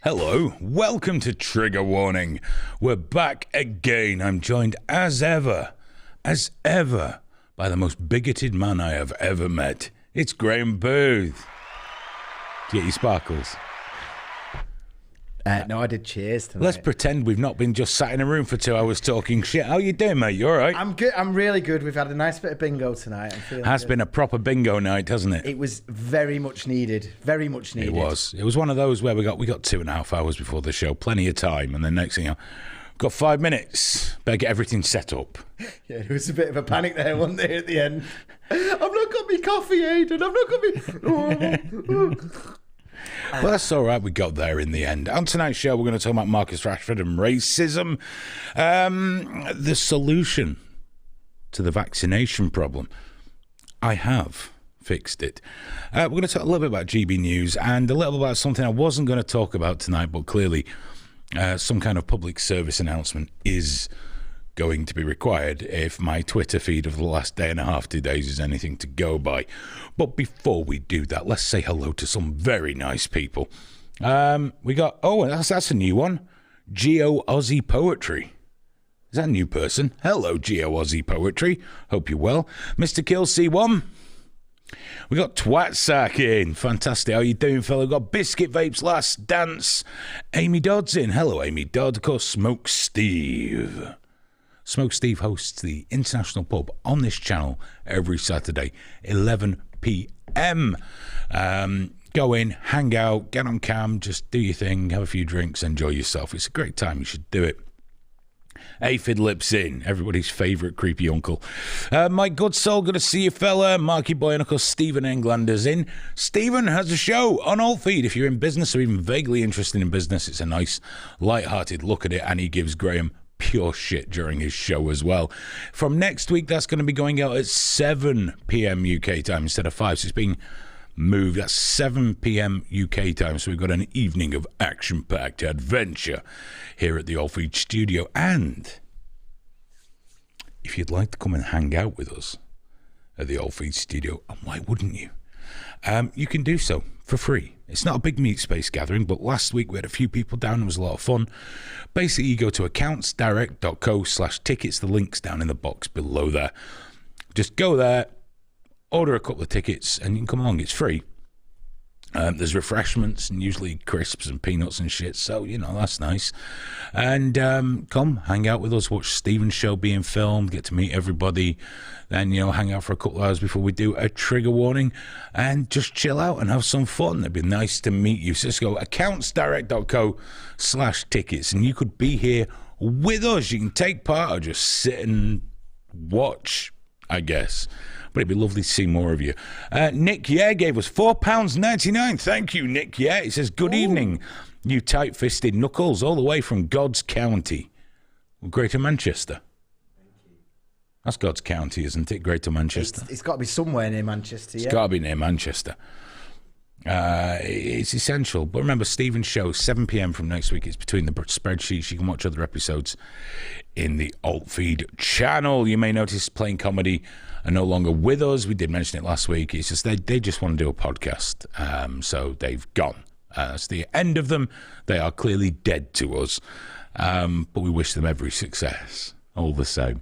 Hello, welcome to Trigger Warning. We're back again. I'm joined as ever, by the most bigoted man I have ever met. It's Graham Booth. Do you get your sparkles? No, I did cheers tonight. Let's pretend we've not been just sat in a room for 2 hours talking shit. How you doing, mate? You all right? I'm good. I'm really good. We've had a nice bit of bingo tonight. I'm feeling Has good. been a proper bingo night, hasn't it? It was very much needed. Very much needed. It was. It was one of those where we got 2.5 hours before the show, plenty of time, and then next thing you know, got 5 minutes. Better get everything set up. Yeah, there was a bit of a panic there, wasn't there, at the end? I've not got me coffee, Aidan. I've not got me... Well, that's all right. We got there in the end. On tonight's show, we're going to talk about Marcus Rashford and racism. The solution to the vaccination problem. I have fixed it. We're going to talk a little bit about GB News and a little bit about something I wasn't going to talk about tonight, but clearly some kind of public service announcement is going to be required if my Twitter feed of the last day and a half, 2 days, is anything to go by. But before we do that, let's say hello to some very nice people. We got, that's a new one. Geo Aussie Poetry. Is that a new person? Hello, Geo Aussie Poetry. Hope you're well. Mr. Kill C1. We got Twatsack in. Fantastic. How you doing, fella? We got Biscuit Vapes Last Dance. Amy Dodd's in. Hello, Amy Dodd. Of course, Smoke Steve. Smoke Steve hosts the International Pub on this channel every Saturday, 11 p.m. Go in, hang out, get on cam, just do your thing, have a few drinks, enjoy yourself. It's a great time. You should do it. Aphid Lips in, everybody's favourite creepy uncle. My good soul, good to see you, fella. Marky Boy and, of course, Stephen Englander's in. Stephen has a show on Alt Feed. If you're in business or even vaguely interested in business, it's a nice, light-hearted look at it, and he gives Graham pure shit during his show as well. From next week, that's going to be going out at 7 p.m. UK time instead of 5, so it's being moved. That's 7 p.m. UK time, so we've got an evening of action-packed adventure here at the Alt Feed studio. And if you'd like to come and hang out with us at the Alt Feed studio, and why wouldn't you? You can do so for free. It's not a big meat space gathering, but last week we had a few people down. It was a lot of fun. Basically, you go to accountsdirect.co/tickets. The link's down in the box below there. Just go there, order a couple of tickets, and you can come along. It's free. There's refreshments and usually crisps and peanuts and shit, so, you know, that's nice. And come, hang out with us, watch Stephen's show being filmed, get to meet everybody, then, you know, hang out for a couple of hours before we do a trigger warning, and just chill out and have some fun. It'd be nice to meet you. So just go accountsdirect.co/tickets, and you could be here with us. You can take part or just sit and watch, I guess. But it'd be lovely to see more of you. Nick gave us £4.99. Thank you, Nick He says, good evening, you tight-fisted knuckles, all the way from God's County, Greater Manchester. Thank you. That's God's County, isn't it? Greater Manchester. It's got to be somewhere near Manchester, yeah? It's got to be near Manchester. It's essential. But remember, Stephen's show, 7 p.m. from next week. It's between the spreadsheets. You can watch other episodes in the Alt Feed channel. You may notice Playing Comedy are no longer with us. We did mention it last week. It's just they just want to do a podcast. So they've gone. That's the end of them. They are clearly dead to us. But we wish them every success. All the same.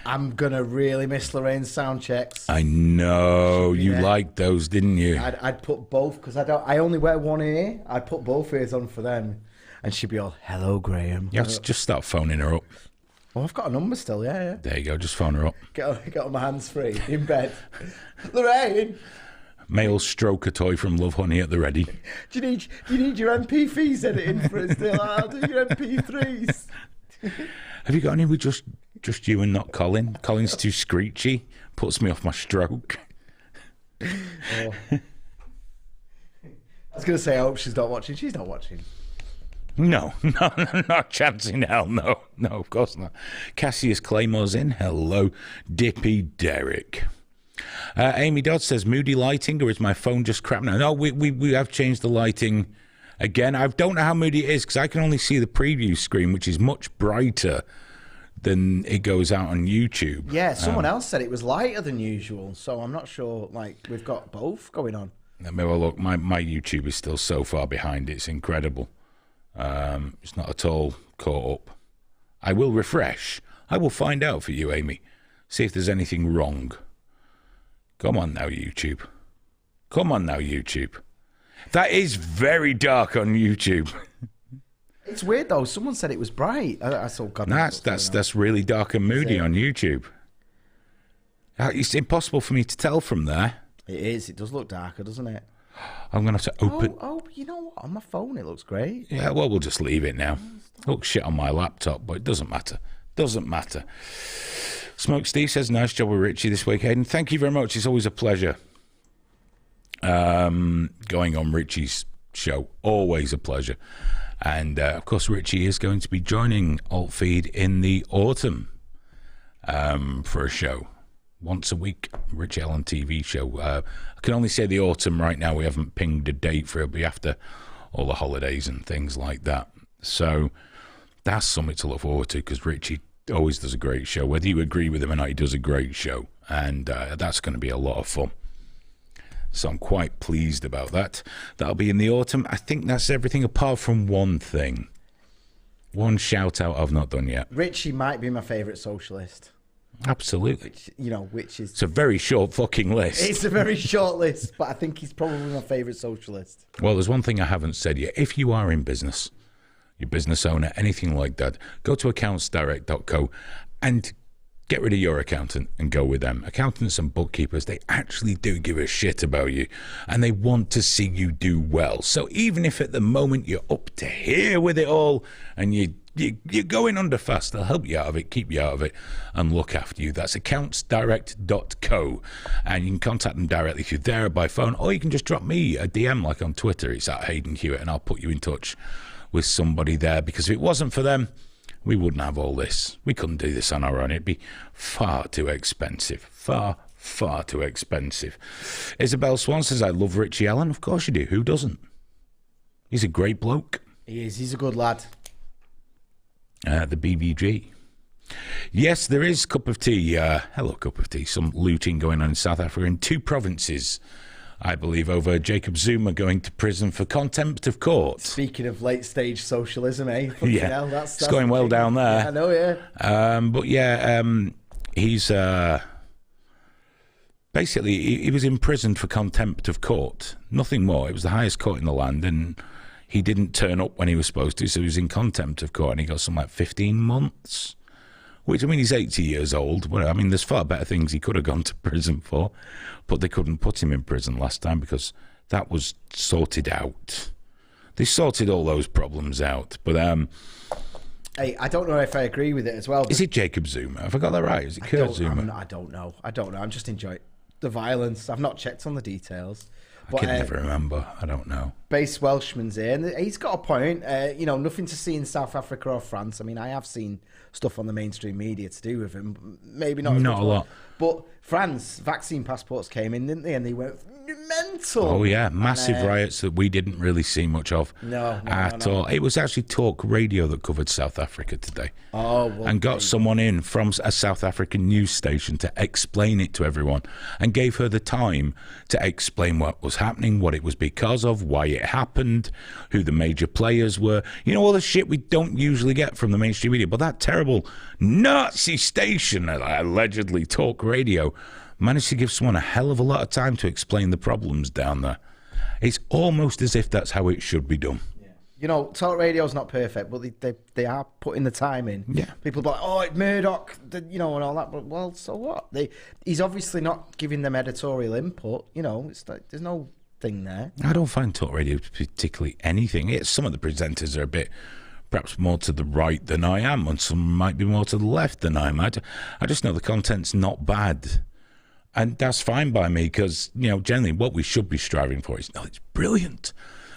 I'm going to really miss Lorraine's sound checks. I know. You liked those, didn't you? I'd put both, because I only wear one ear. I'd put both ears on for them. And she'd be all, hello, Graham. You have to just start phoning her up. Oh, I've got a number still, yeah. There you go, just phone her up. Get on my hands free, in bed. Lorraine! Male stroker toy from Love Honey at the ready. Do you need your MP3s editing for us still? I'll do your MP3s. Have you got any with just you and not Colin? Colin's too screechy. Puts me off my stroke. Oh. I was going to say, I hope she's not watching. She's not watching. No, not a chance in hell, no, of course not. Cassius Claymore's in. Hello, Dippy Derek. Amy Dodd says, moody lighting, or is my phone just crap now? No, we have changed the lighting again. I don't know how moody it is, because I can only see the preview screen, which is much brighter than it goes out on YouTube. Yeah, someone else said it was lighter than usual, so I'm not sure, like, we've got both going on. Let me have a look. My YouTube is still so far behind, it's incredible. It's not at all caught up. I will refresh. I will find out for you, Amy. See if there's anything wrong. Come on now, YouTube. Come on now, YouTube. That is very dark on YouTube. It's weird though. Someone said it was bright. I saw God. That's really dark and moody on YouTube. It's impossible for me to tell from there. It is. It does look darker, doesn't it? I'm going to have to open... Oh, you know what? On my phone, it looks great. Yeah, well, we'll just leave it now. It looks shit on my laptop, but it doesn't matter. Doesn't matter. Smoke Steve says, nice job with Richie this week, Hayden. Thank you very much. It's always a pleasure going on Richie's show. Always a pleasure. And, of course, Richie is going to be joining Altfeed in the autumn for a show. Once a week, Rich Ellen TV show. I can only say the autumn right now. We haven't pinged a date for it. It'll be after all the holidays and things like that. So that's something to look forward to because Richie always does a great show. Whether you agree with him or not, he does a great show. And that's going to be a lot of fun. So I'm quite pleased about that. That'll be in the autumn. I think that's everything apart from one thing. One shout out I've not done yet. Richie might be my favourite socialist. Absolutely. Which is... It's a very short fucking list. It's a very short list, but I think he's probably my favourite socialist. Well, there's one thing I haven't said yet. If you are in business, you're a business owner, anything like that, go to accountsdirect.co and get rid of your accountant and go with them. Accountants and bookkeepers, they actually do give a shit about you and they want to see you do well. So even if at the moment you're up to here with it all and you're going under fast, they'll help you out of it, keep you out of it, and look after you. That's accountsdirect.co, and you can contact them directly through there or by phone, or you can just drop me a DM like on Twitter. It's at Hayden Hewitt, and I'll put you in touch with somebody there, because if it wasn't for them, we wouldn't have all this. We couldn't do this on our own. It'd be far too expensive. Far too expensive. Isabel Swan says, I love Richie Allen. Of course you do. Who doesn't? He's a great bloke. He is. He's a good lad. The BBG. Yes, there is Cup of Tea. Hello, Cup of Tea. Some looting going on in South Africa in 2 provinces, I believe, over Jacob Zuma going to prison for contempt of court. Speaking of late-stage socialism, eh? Yeah, hell, that's it's going well down there. Yeah, I know, yeah. But yeah, he's basically, he was imprisoned for contempt of court. Nothing more. It was the highest court in the land, and he didn't turn up when he was supposed to, so he was in contempt of court, and he got something like 15 months. Which, I mean, he's 80 years old. Well, I mean, there's far better things he could have gone to prison for, but they couldn't put him in prison last time because that was sorted out. They sorted all those problems out. But hey, I don't know if I agree with it as well. Is it Jacob Zuma? Have I got that right? Is it Kurt Zuma? I don't know. I'm just enjoying the violence. I've not checked on the details. I can never remember. I don't know. Base Welshman's here, and he's got a point. Nothing to see in South Africa or France. I mean, I have seen stuff on the mainstream media to do with him. Maybe not a lot. But France, vaccine passports came in, didn't they? And they went mental. Oh, yeah. Massive riots that we didn't really see much of at all. It was actually Talk Radio that covered South Africa today. Oh, well, and got someone in from a South African news station to explain it to everyone and gave her the time to explain what was happening, what it was because of, why it happened, who the major players were. You know, all the shit we don't usually get from the mainstream media. But that terrible Nazi station, allegedly Talk Radio, managed to give someone a hell of a lot of time to explain the problems down there. It's almost as if that's how it should be done. Yeah. You know, Talk Radio's not perfect, but they are putting the time in. Yeah. People are like, oh, it's Murdoch, and all that. But, well, so what? He's obviously not giving them editorial input. It's like, there's no thing there. I don't find Talk Radio particularly anything. Some of the presenters are a bit perhaps more to the right than I am, and some might be more to the left than I am. I just know the content's not bad. And that's fine by me because, generally what we should be striving for is, it's brilliant.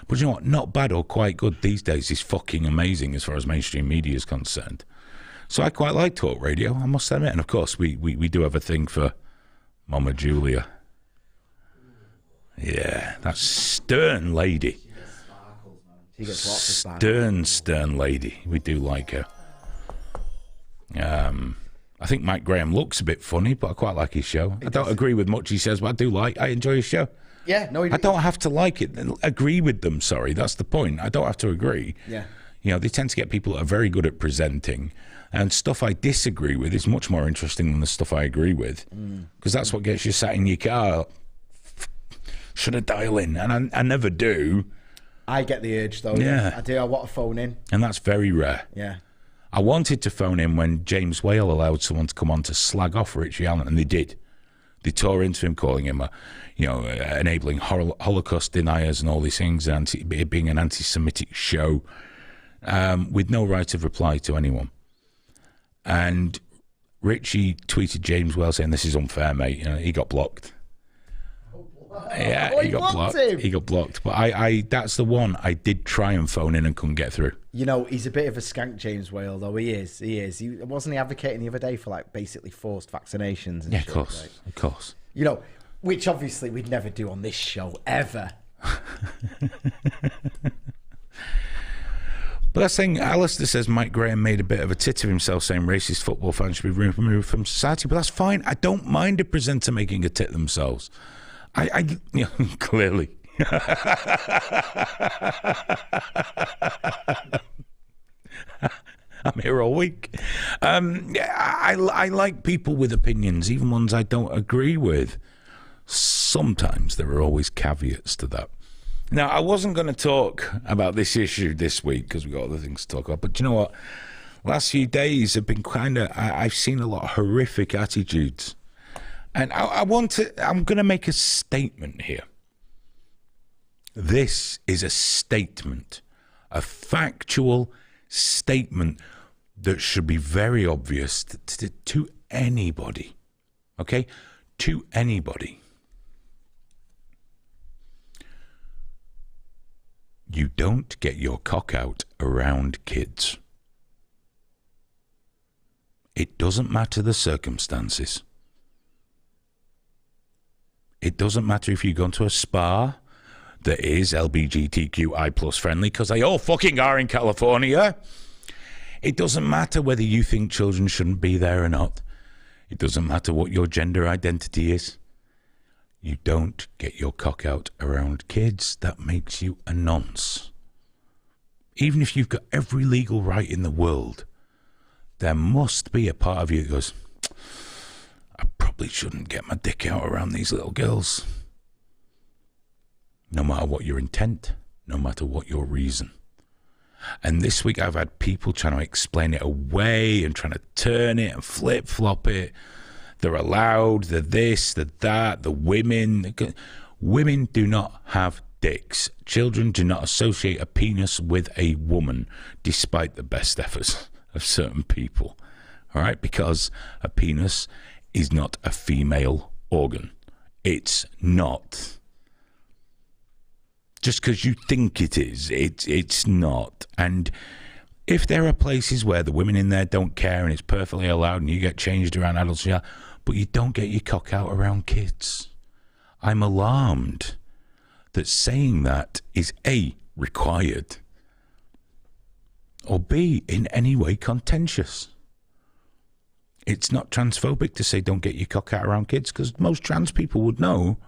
But you know what? Not bad or quite good these days is fucking amazing as far as mainstream media is concerned. So I quite like Talk Radio, I must admit. And of course, we do have a thing for Mama Julia. Yeah, that stern lady. She gets lots of sparkles. Stern lady. We do like her. I think Mike Graham looks a bit funny, but I quite like his show. I don't agree with much he says, but I enjoy his show. Yeah, no, I don't have to like it. Agree with them, sorry. That's the point. I don't have to agree. Yeah. You know, they tend to get people that are very good at presenting, and stuff I disagree with is much more interesting than the stuff I agree with, because that's what gets you sat in your car. Should I dial in? And I never do. I get the urge, though. Yeah. I do. I want to phone in. And that's very rare. Yeah. I wanted to phone in when James Whale allowed someone to come on to slag off Richie Allen, and they did. They tore into him, calling him enabling Holocaust deniers and all these things, and it being an anti-Semitic show, with no right of reply to anyone. And Richie tweeted James Whale saying, "This is unfair, mate." You know, he got blocked. Yeah, he got blocked. He got blocked. But I that's the one I did try and phone in and couldn't get through. You know, he's a bit of a skank, James Whale, though. He is. He wasn't he advocating the other day for like basically forced vaccinations and shit, of course. right? Of course. You know, which obviously we'd never do on this show ever. But that's saying, Alistair says Mike Graham made a bit of a tit of himself saying racist football fans should be removed from society. But that's fine. I don't mind a presenter making a tit of themselves. I clearly. I'm here all week. I like people with opinions, even ones I don't agree with. Sometimes there are always caveats to that. Now, I wasn't going to talk about this issue this week because we've got other things to talk about. But you know what? Last few days have been I've seen a lot of horrific attitudes. And I'm going to make a statement here. This is a statement, a factual statement that should be very obvious to anybody. Okay? To anybody. You don't get your cock out around kids. It doesn't matter the circumstances. It doesn't matter if you go to a spa that is LGBTQI plus friendly, because they all fucking are in California. It doesn't matter whether you think children shouldn't be there or not. It doesn't matter what your gender identity is. You don't get your cock out around kids. That makes you a nonce. Even if you've got every legal right in the world, there must be a part of you that goes, I probably shouldn't get my dick out around these little girls. No matter what your intent, no matter what your reason. And this week I've had people trying to explain it away and trying to turn it and flip-flop it. They're allowed, they're this, they're that, the women. Women do not have dicks. Children do not associate a penis with a woman, despite the best efforts of certain people. All right? Because a penis is not a female organ. It's not. Just because you think it is, it's not. And if there are places where the women in there don't care and it's perfectly allowed and you get changed around adults, yeah, but you don't get your cock out around kids. I'm alarmed that saying that is A, required, or B, in any way contentious. It's not transphobic to say don't get your cock out around kids, because most trans people would know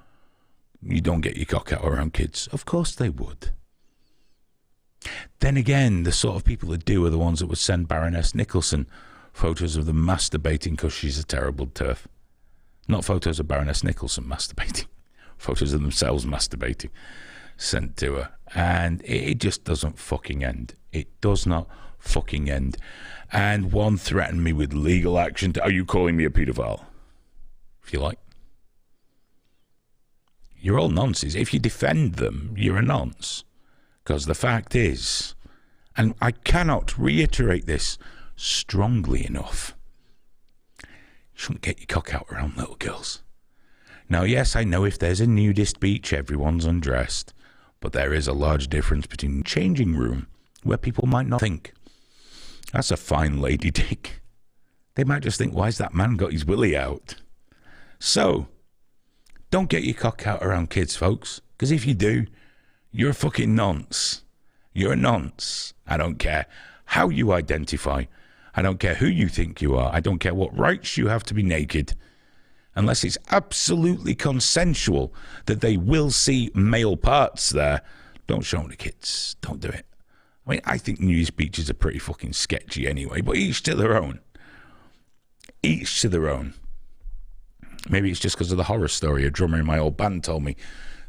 you don't get your cock out around kids. Of course they would. Then again, the sort of people that do are the ones that would send Baroness Nicholson photos of them masturbating because she's a terrible turf. Not photos of Baroness Nicholson masturbating. Photos of themselves masturbating sent to her. And it just doesn't fucking end. It does not fucking end. And one threatened me with legal action. Are you calling me a paedophile? If you like. You're all nonsense. If you defend them, you're a nonce. Because the fact is, and I cannot reiterate this strongly enough, you shouldn't get your cock out around little girls. Now, yes, I know if there's a nudist beach, everyone's undressed. But there is a large difference between changing room, where people might not think, that's a fine lady dick. They might just think, why's that man got his willy out? So, don't get your cock out around kids, folks. Because if you do, you're a fucking nonce. You're a nonce. I don't care how you identify. I don't care who you think you are. I don't care what rights you have to be naked. Unless it's absolutely consensual that they will see male parts there. Don't show them to kids. Don't do it. I mean, I think nudie beaches are pretty fucking sketchy anyway, but each to their own. Each to their own. Maybe it's just because of the horror story. A drummer in my old band told me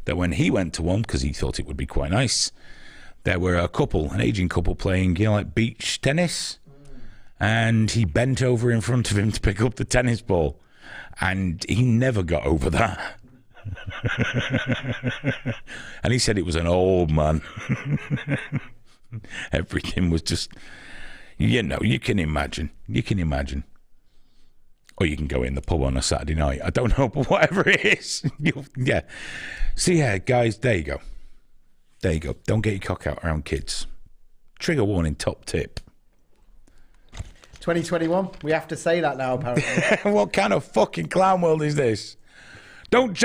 that when he went to one, because he thought it would be quite nice, there were a couple, an aging couple playing, like beach tennis, and he bent over in front of him to pick up the tennis ball, and he never got over that. And he said it was an old man. Everything was just, you can imagine. Or you can go in the pub on a Saturday night. I don't know, but whatever it is. Yeah. So, yeah, guys, there you go. Don't get your cock out around kids. Trigger warning, top tip. 2021, we have to say that now, apparently. What kind of fucking clown world is this? Don't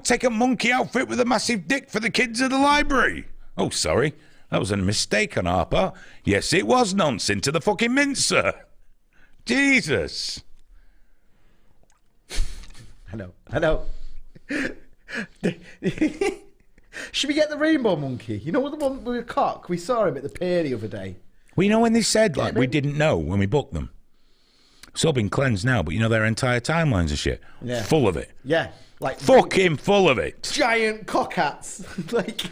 take a monkey outfit with a massive dick for the kids of the library. Oh, sorry. That was a mistake on our part. Yes, it was nonsense to the fucking mincer. Jesus. I know. Should we get the rainbow monkey? You know, the one with a cock? We saw him at the pier the other day. Well, you know when they said, like, we didn't know when we booked them. It's all been cleansed now, but you know their entire timelines of shit? Yeah. Full of it. Yeah. Like fucking full of it. Giant cock hats. Like...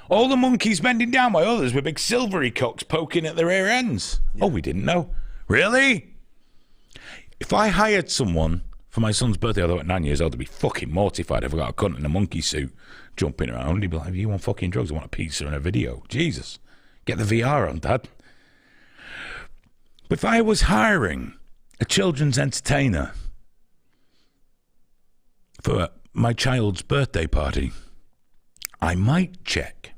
all the monkeys bending down by others with big silvery cocks poking at their rear ends. Yeah. Oh, we didn't know. Really? If I hired someone for my son's birthday, although at 9 years old, I'd be fucking mortified if I got a cunt in a monkey suit jumping around. He'd be like, you want fucking drugs? I want a pizza and a video. Jesus. Get the VR on, Dad. But if I was hiring a children's entertainer for my child's birthday party, I might check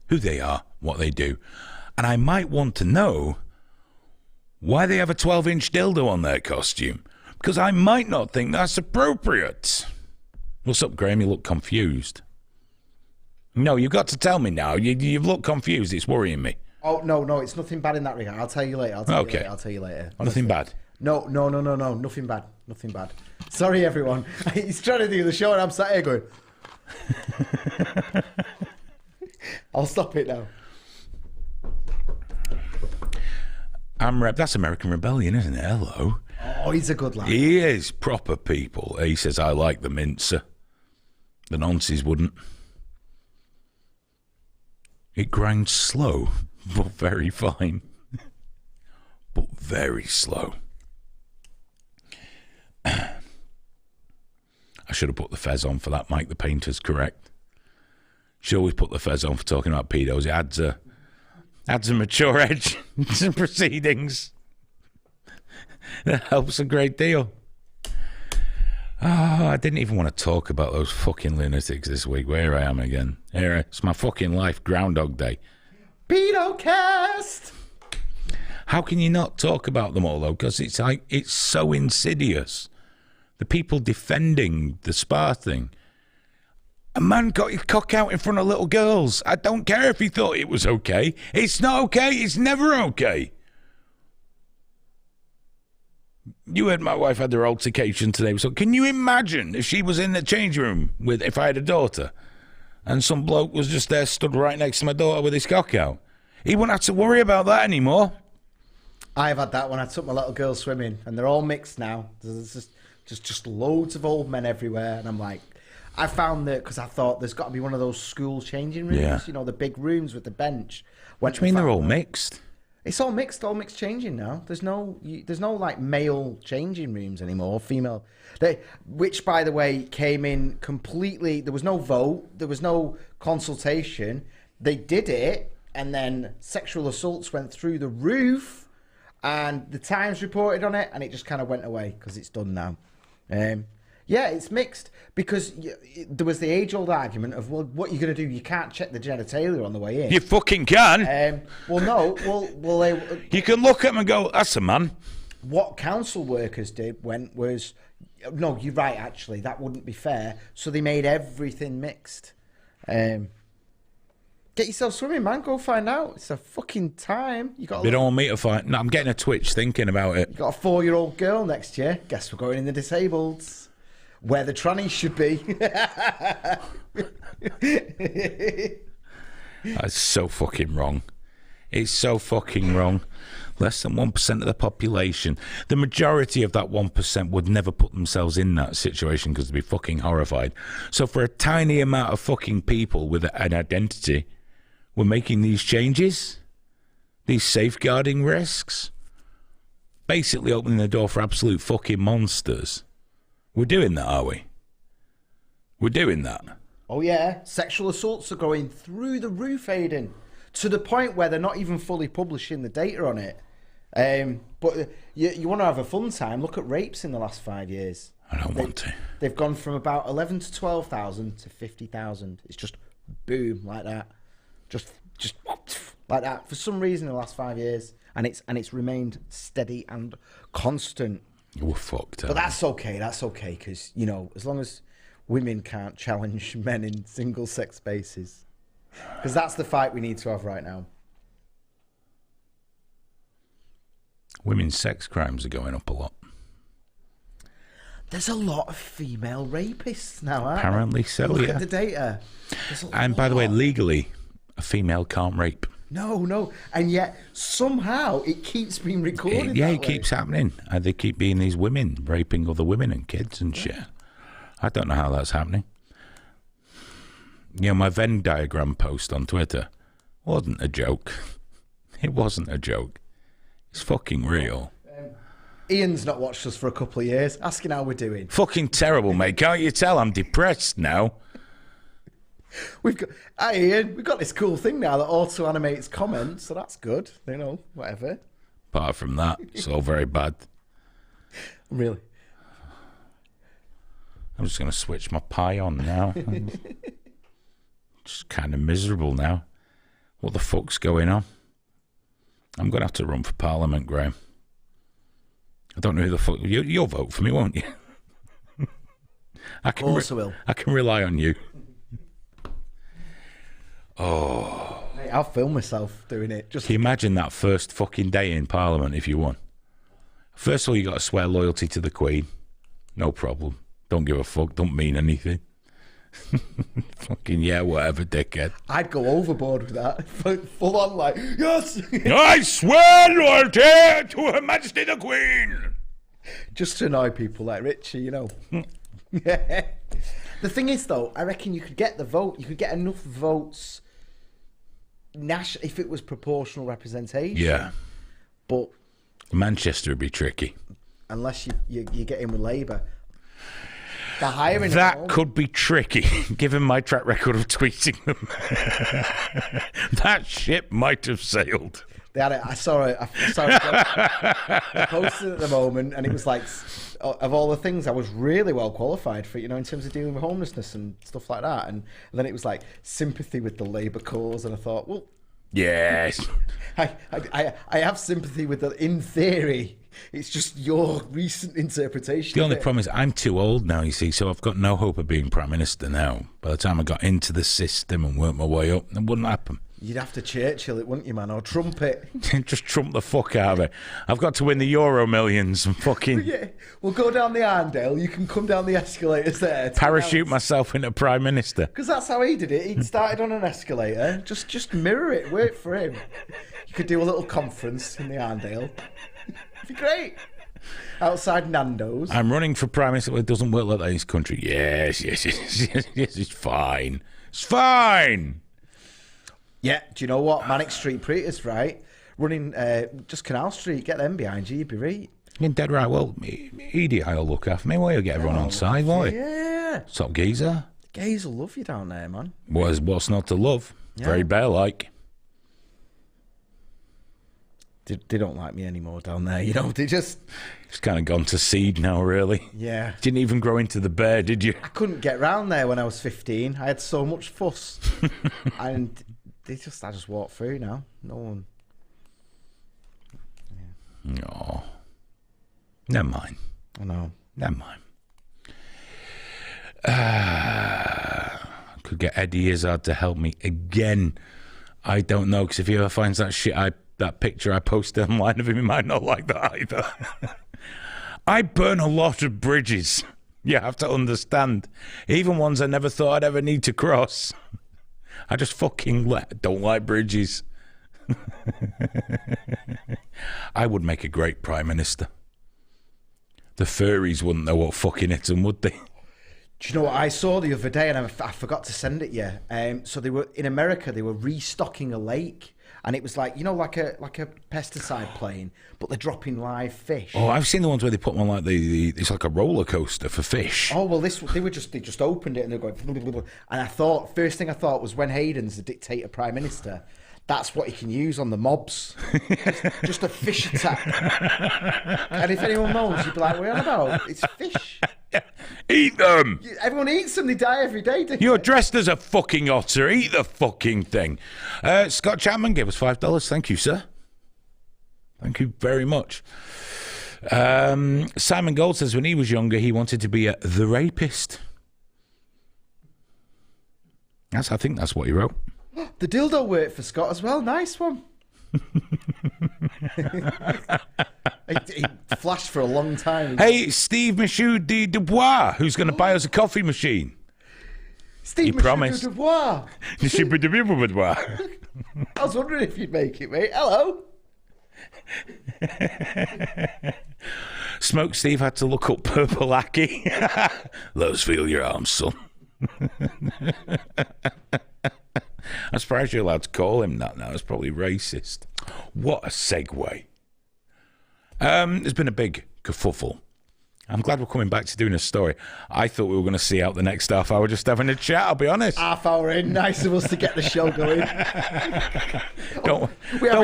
who they are, what they do, and I might want to know why they have a 12-inch dildo on their costume, because I might not think that's appropriate. What's up, Graham? You look confused. No, you've got to tell me now. You've looked confused. It's worrying me. Oh, no, it's nothing bad in that regard. I'll tell you later. I'll tell you later. Honestly. Nothing bad? No, nothing bad. Sorry, everyone. He's trying to do the show and I'm sat here going... I'll stop it now. That's American Rebellion, isn't it? Hello. Oh, he's a good lad. He is proper people. He says, I like the mincer. The nonces wouldn't. It grinds slow, but very fine. But very slow. I should have put the fez on for that, Mike the Painter's correct. Should always put the fez on for talking about pedos. It adds a mature edge to proceedings. That helps a great deal. Oh, I didn't even want to talk about those fucking lunatics this week. Where I am again. Here, it's my fucking life, Groundhog Day. Pedocast! How can you not talk about them all, though? Because it's so insidious. The people defending the spa thing. A man got his cock out in front of little girls. I don't care if he thought it was okay. It's not okay. It's never okay. You heard my wife had her altercation today. So can you imagine if she was in the change room if I had a daughter and some bloke was just there stood right next to my daughter with his cock out? He wouldn't have to worry about that anymore. I've had that when I took my little girl swimming and they're all mixed now. There's just loads of old men everywhere. And I'm like, I found that because I thought there's got to be one of those school changing rooms, you know, the big rooms with the bench. What do you mean they're all mixed? It's all mixed changing now. There's no like male changing rooms anymore, female. Which, by the way, came in completely. There was no vote. There was no consultation. They did it, and then sexual assaults went through the roof, and the Times reported on it, and it just kind of went away because it's done now. Yeah, it's mixed because there was the age-old argument of, well, what are you going to do? You can't check the genitalia on the way in. You fucking can. Well, no. Well, you can look at them and go, that's a man. What council workers did was, no, you're right, actually. That wouldn't be fair. So they made everything mixed. Get yourself swimming, man. Go find out. It's a fucking time. They don't want me to find. No, I'm getting a twitch thinking about it. You got a 4-year-old girl next year. Guess we're going in the disableds. Where the trannies should be. That's so fucking wrong. It's so fucking wrong. Less than 1% of the population. The majority of that 1% would never put themselves in that situation because they'd be fucking horrified. So for a tiny amount of fucking people with an identity, we're making these changes, these safeguarding risks, basically opening the door for absolute fucking monsters. We're doing that, are we? We're doing that. Oh, yeah. Sexual assaults are going through the roof, Aidan, to the point where they're not even fully publishing the data on it. But you want to have a fun time, look at rapes in the last 5 years. I don't want to. They've gone from about 11 to 12,000 to 50,000. It's just boom, like that. Just like that. For some reason in the last 5 years. And it's remained steady and constant. We're fucked. But that's okay, because, you know, as long as women can't challenge men in single-sex spaces. Because that's the fight we need to have right now. Women's sex crimes are going up a lot. There's a lot of female rapists now, aren't Apparently so, Look yeah. at the data. And by the way, legally, a female can't rape. No. And yet, somehow, it keeps being recorded It keeps happening. And they keep being these women raping other women and kids and shit. I don't know how that's happening. You know, my Venn diagram post on Twitter wasn't a joke. It wasn't a joke. It's fucking real. Ian's not watched us for a couple of years, asking how we're doing. Fucking terrible, mate. Can't you tell I'm depressed now? Hey Ian, we've got this cool thing now that auto-animates comments, so that's good. You know, whatever. Apart from that, it's all very bad. Really? I'm just going to switch my pie on now. I'm just kind of miserable now. What the fuck's going on? I'm going to have to run for Parliament, Graham. I don't know who the fuck... You'll vote for me, won't you? I can rely on you. Oh. Hey, I'll film myself doing it. Can you imagine that first fucking day in Parliament if you won? First of all, you got to swear loyalty to the Queen. No problem. Don't give a fuck. Don't mean anything. Fucking yeah, whatever, dickhead. I'd go overboard with that. Full on, like, yes! I swear loyalty to Her Majesty the Queen! Just to annoy people like Richie, you know. The thing is, though, I reckon you could get the vote. You could get enough votes if it was proportional representation. Yeah. But Manchester would be tricky. Unless you get in with Labour. The hiring that could be tricky, given my track record of tweeting them. That ship might have sailed. They had it. I saw it. I posted at the moment, and it was like, of all the things, I was really well qualified for, you know, in terms of dealing with homelessness and stuff like that. And then it was like sympathy with the Labour cause, and I thought, well, yes, I have sympathy with the, in theory. It's just your recent interpretation. The only problem is I'm too old now, you see, so I've got no hope of being Prime Minister now. By the time I got into the system and worked my way up, it wouldn't happen. You'd have to Churchill it, wouldn't you, man? Or Trump it. Just Trump the fuck out of it. I've got to win the Euro Millions and fucking... Yeah, we'll go down the Arndale. You can come down the escalators there. Parachute myself into Prime Minister. Because that's how he did it. He started on an escalator. Just mirror it. Wait for him. You could do a little conference in the Arndale. It'd be great. Outside Nando's. I'm running for Prime Minister. Well, it doesn't work like that in this country. Yes, it's fine. It's fine. Yeah, do you know what? Manic Street Preachers, right? Running just Canal Street, get them behind you, you'd be right. You're dead right. Well, EDI will look after me. Well, you'll get everyone on side, won't you? Yeah. Top geezer. The gays will love you down there, man. What's not to love? Yeah. Very bear-like. They don't like me anymore down there, you know. They just... It's kind of gone to seed now, really. Yeah. Didn't even grow into the bear, did you? I couldn't get round there when I was 15. I had so much fuss. And... I just walk through now. No one. Yeah. No. Never mind. I know. Never mind. Could get Eddie Izzard to help me again. I don't know, because if he ever finds that picture I posted online of him, he might not like that either. I burn a lot of bridges. You have to understand. Even ones I never thought I'd ever need to cross. I just fucking don't like bridges. I would make a great Prime Minister. The furries wouldn't know what fucking hit them, would they? Do you know what I saw the other day, and I forgot to send it you? So they were in America. They were restocking a lake, and it was like, you know, like a pesticide plane, but they're dropping live fish. Oh, I've seen the ones where they put them on like it's like a roller coaster for fish. Oh well, they just opened it and they're going, and I thought first thing I thought was when Hayden's the dictator prime minister, that's what he can use on the mobs, just a fish attack. And if anyone knows, you'd be like, "What are you on about? It's fish." Eat them! Everyone eats them. They die every day. You're dressed as a fucking otter. Eat the fucking thing. Scott Chapman gave us $5. Thank you, sir. Thank you very much. Simon Gold says when he was younger, he wanted to be the rapist. I think that's what he wrote. The dildo worked for Scott as well. Nice one. He flashed for a long time. Hey, Steve Michaud de Dubois, who's going to buy us a coffee machine. Steve Michaud de Dubois. I was wondering if you'd make it, mate. Hello. Smoke Steve had to look up Purple Aki. Let us feel your arms, son. I'm surprised you're allowed to call him that now. It's probably racist. What a segue. There's been a big kerfuffle. I'm glad we're coming back to doing a story. I thought we were going to see out the next half hour just having a chat, I'll be honest. Half hour in, nice of us to get the show going. Don't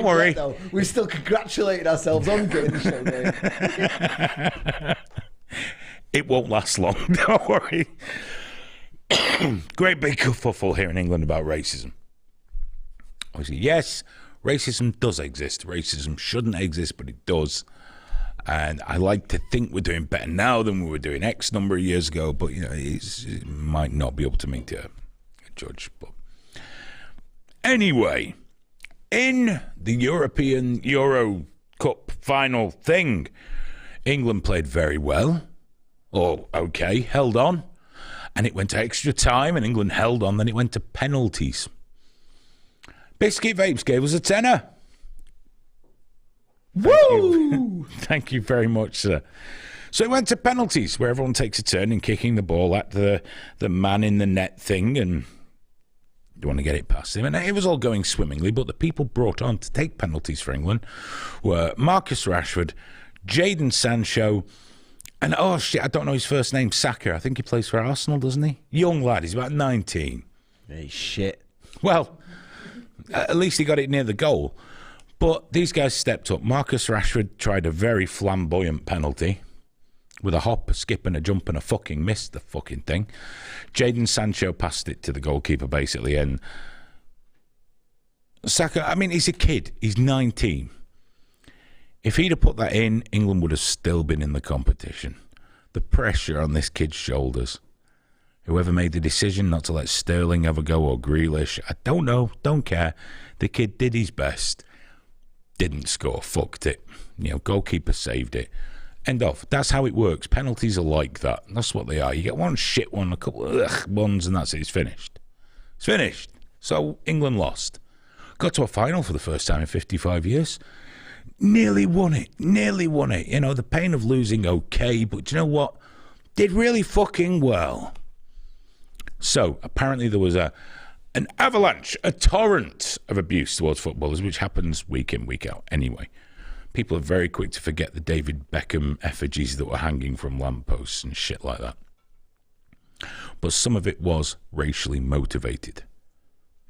worry. Yet, though. We're still congratulating ourselves on getting the show going. It won't last long, don't worry. Great big kerfuffle here in England about racism. Obviously, yes, racism does exist. Racism shouldn't exist, but it does. And I like to think we're doing better now than we were doing X number of years ago, but you know, it might not be able to make a judge. But anyway, in the European Euro Cup final thing, England played very well. Oh, okay, held on. And it went to extra time, and England held on. Then it went to penalties. Biscuit Vapes gave us a tenner. Woo! Thank you very much, sir. So it went to penalties, where everyone takes a turn in kicking the ball at the man in the net thing, and you want to get it past him. And it was all going swimmingly, but the people brought on to take penalties for England were Marcus Rashford, Jadon Sancho, and oh shit, I don't know his first name, Saka. I think he plays for Arsenal, doesn't he? Young lad, he's about 19. Hey, shit. Well, at least he got it near the goal. But these guys stepped up. Marcus Rashford tried a very flamboyant penalty with a hop, a skip, and a jump, and a fucking missed the fucking thing. Jadon Sancho passed it to the goalkeeper, basically, and Saka, I mean, he's a kid. He's 19. If he'd have put that in, England would have still been in the competition. The pressure on this kid's shoulders. Whoever made the decision not to let Sterling have a go or Grealish, I don't know, don't care. The kid did his best. Didn't score, fucked it. You know, goalkeeper saved it. End of. That's how it works. Penalties are like that. That's what they are. You get one shit one, a couple of ones, and that's it. It's finished. It's finished. So England lost. Got to a final for the first time in 55 years. Nearly won it. Nearly won it. You know, the pain of losing, okay, but you know what? Did really fucking well. So apparently there was an avalanche, a torrent of abuse towards footballers, which happens week in, week out anyway. People are very quick to forget the David Beckham effigies that were hanging from lampposts and shit like that. But some of it was racially motivated.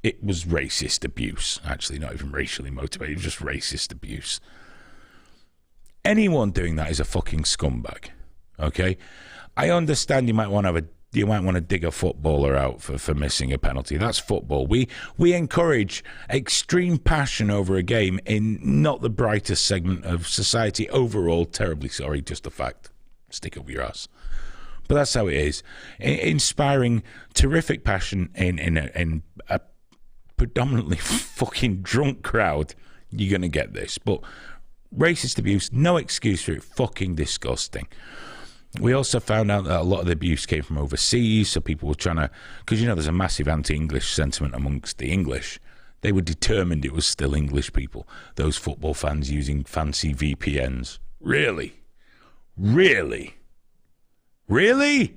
It was racist abuse. Actually, not even racially motivated, just racist abuse. Anyone doing that is a fucking scumbag. Okay? I understand you might want to dig a footballer out for missing a penalty. That's football. We encourage extreme passion over a game in not the brightest segment of society overall. Terribly sorry, just a fact. Stick up your ass. But that's how it is. Inspiring terrific passion in a predominantly fucking drunk crowd, you're going to get this. But racist abuse, no excuse for it. Fucking disgusting. We also found out that a lot of the abuse came from overseas, so people were trying to, because you know there's a massive anti-English sentiment amongst the English, They were determined it was still English people. Those football fans using fancy VPNs. Really? Really? Really?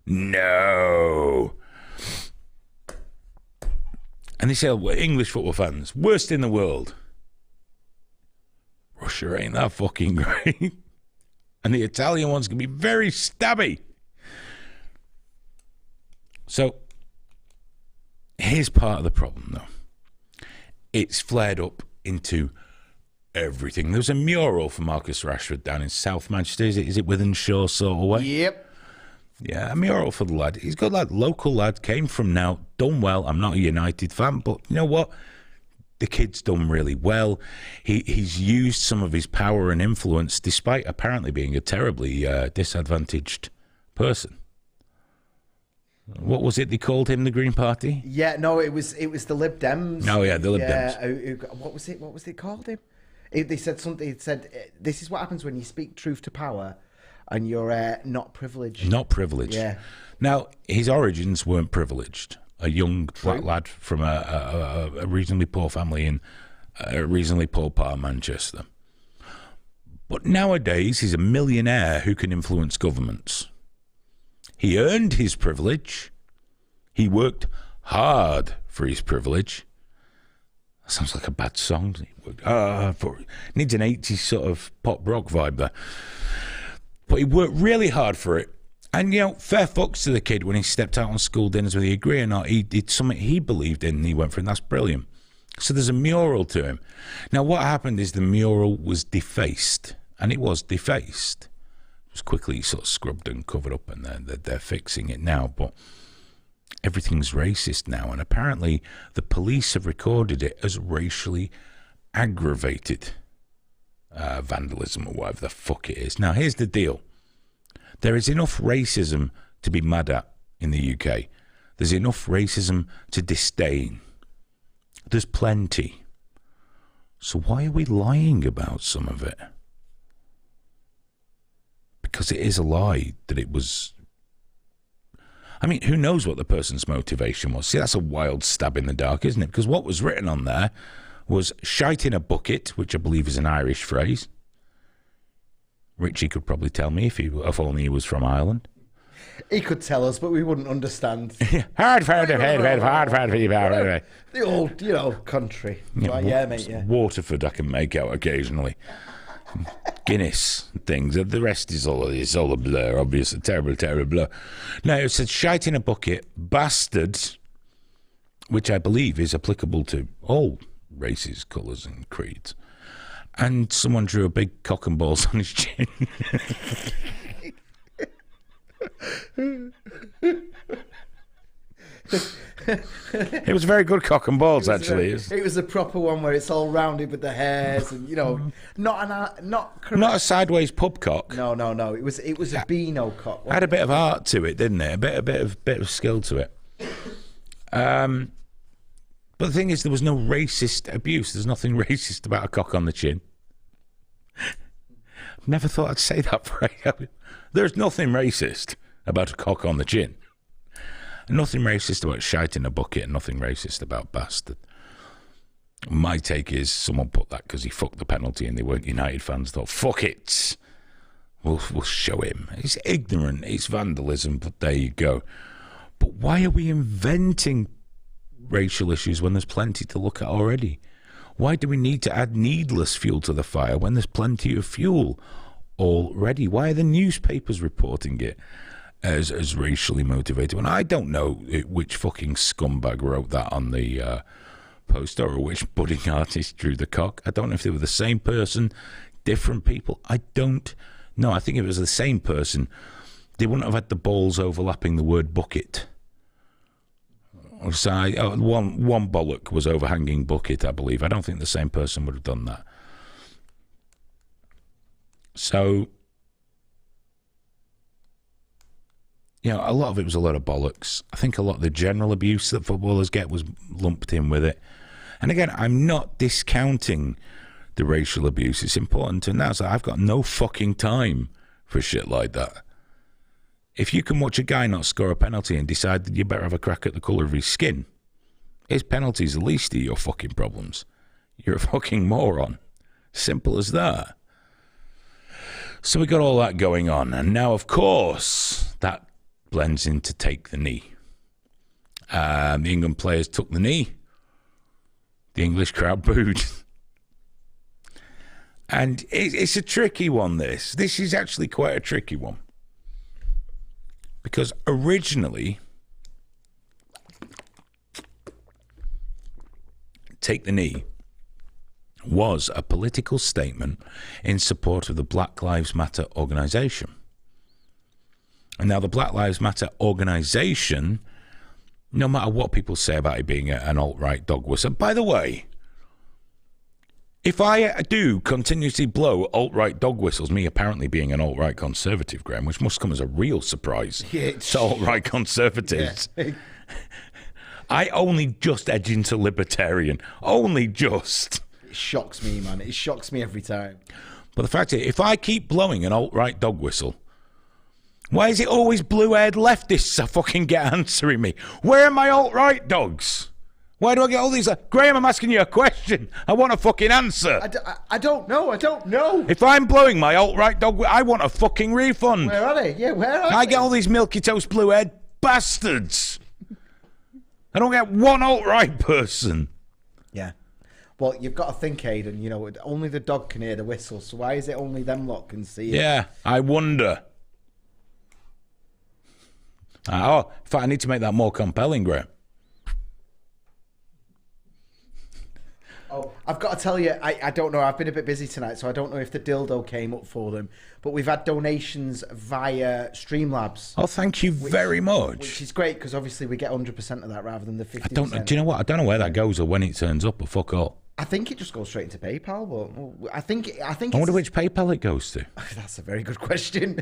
No. And they say, well, English football fans, worst in the world. Russia ain't that fucking great. And the Italian ones can be very stabby. So, here's part of the problem, though. It's flared up into everything. There was a mural for Marcus Rashford down in South Manchester. Is it Withenshaw sort of way? Yep. Yeah, a mural for the lad. He's a good lad, local lad, came from now, done well. I'm not a United fan, but you know what? The kid's done really well. He's used some of his power and influence, despite apparently being a terribly disadvantaged person. What was it they called him, the Green Party? Yeah, no, it was the Lib Dems. Oh, yeah, the Lib Dems. What was it called him? They said something. It said, this is what happens when you speak truth to power and you're not privileged. Not privileged. Yeah. Now, his origins weren't privileged. A young black lad from a reasonably poor family in a reasonably poor part of Manchester. But nowadays, he's a millionaire who can influence governments. He earned his privilege. He worked hard for his privilege. That sounds like a bad song. He worked needs an 80s sort of pop rock vibe there. But he worked really hard for it. And, you know, fair fucks to the kid when he stepped out on school dinners, whether he agree or not. He did something he believed in and he went for it, and that's brilliant. So there's a mural to him. Now, what happened is the mural was defaced, and it was defaced. It was quickly sort of scrubbed and covered up, and they're fixing it now. But everything's racist now, and apparently the police have recorded it as racially aggravated vandalism or whatever the fuck it is. Now, here's the deal. There is enough racism to be mad at in the UK. There's enough racism to disdain. There's plenty. So why are we lying about some of it? Because it is a lie that it was... I mean, who knows what the person's motivation was? See, that's a wild stab in the dark, isn't it? Because what was written on there was shite in a bucket, which I believe is an Irish phrase. Richie could probably tell me if only he was from Ireland. He could tell us, but we wouldn't understand. hard. The old, you know, country. Yeah, mate, yeah. Waterford I can make out occasionally. Guinness things. The rest is all a blur, obviously. Terrible blur. Now, it said shite in a bucket, bastard, which I believe is applicable to all races, colours and creeds. And someone drew a big cock and balls on his chin. It was a very good cock and balls, actually. It was a proper one where it's all rounded with the hairs, and you know, not a sideways pub cock. No. It was a Beano cock. Had a bit of art to it, didn't it? A bit of skill to it. But the thing is, there was no racist abuse. There's nothing racist about a cock on the chin. Never thought I'd say that phrase. There's nothing racist about a cock on the chin. Nothing racist about shite in a bucket, and nothing racist about bastard. My take is someone put that because he fucked the penalty and they weren't United fans. Thought, fuck it. We'll show him. It's ignorant. It's vandalism, but there you go. But why are we inventing racial issues when there's plenty to look at already? Why do we need to add needless fuel to the fire when there's plenty of fuel already? Why are the newspapers reporting it as racially motivated? And I don't know which fucking scumbag wrote that on the poster or which budding artist drew the cock. I don't know if they were the same person, different people. I don't know. I think if it was the same person, they wouldn't have had the balls overlapping the word bucket. So one bollock was overhanging bucket, I believe. I don't think the same person would have done that. So, you know, a lot of it was a lot of bollocks. I think a lot of the general abuse that footballers get was lumped in with it. And again, I'm not discounting the racial abuse. It's important to know that I've got no fucking time for shit like that. If you can watch a guy not score a penalty and decide that you better have a crack at the colour of his skin, His penalty's the least of your fucking problems. You're a fucking moron. Simple as that. So we got all that going on. And now, of course, that blends into take the knee. The England players took the knee. The English crowd booed. And it's a tricky one, this. This is actually quite a tricky one. Because originally, take the knee was a political statement in support of the Black Lives Matter organisation. And now the Black Lives Matter organisation, no matter what people say about it being an alt-right dog whistle, by the way, if I do continuously blow alt-right dog whistles, me apparently being an alt-right conservative, Graham, which must come as a real surprise to alt-right conservatives, I only just edge into libertarian. Only just. It shocks me, man. It shocks me every time. But the fact is, if I keep blowing an alt-right dog whistle, why is it always blue-haired leftists are fucking get answering me? Where are my alt-right dogs? Why do I get all these? Graham, I'm asking you a question. I want a fucking answer. I don't know. I don't know. If I'm blowing my alt-right dog, I want a fucking refund. Where are they? Yeah, where are they? I get all these milky toast blue-haired bastards. I don't get one alt-right person. Yeah. Well, you've got to think, Aidan, only the dog can hear the whistle, so why is it only them lot can see it? Yeah, I wonder. In fact, I need to make that more compelling, Graham. Oh, I've got to tell you, I don't know. I've been a bit busy tonight, so I don't know if the dildo came up for them. But we've had donations via Streamlabs. Oh, thank you very much. Which is great, because obviously we get 100% of that rather than the 50%. Do you know what? I don't know where that goes or when it turns up, but fuck all. I think it just goes straight into PayPal, but I think I wonder which PayPal it goes to. That's a very good question.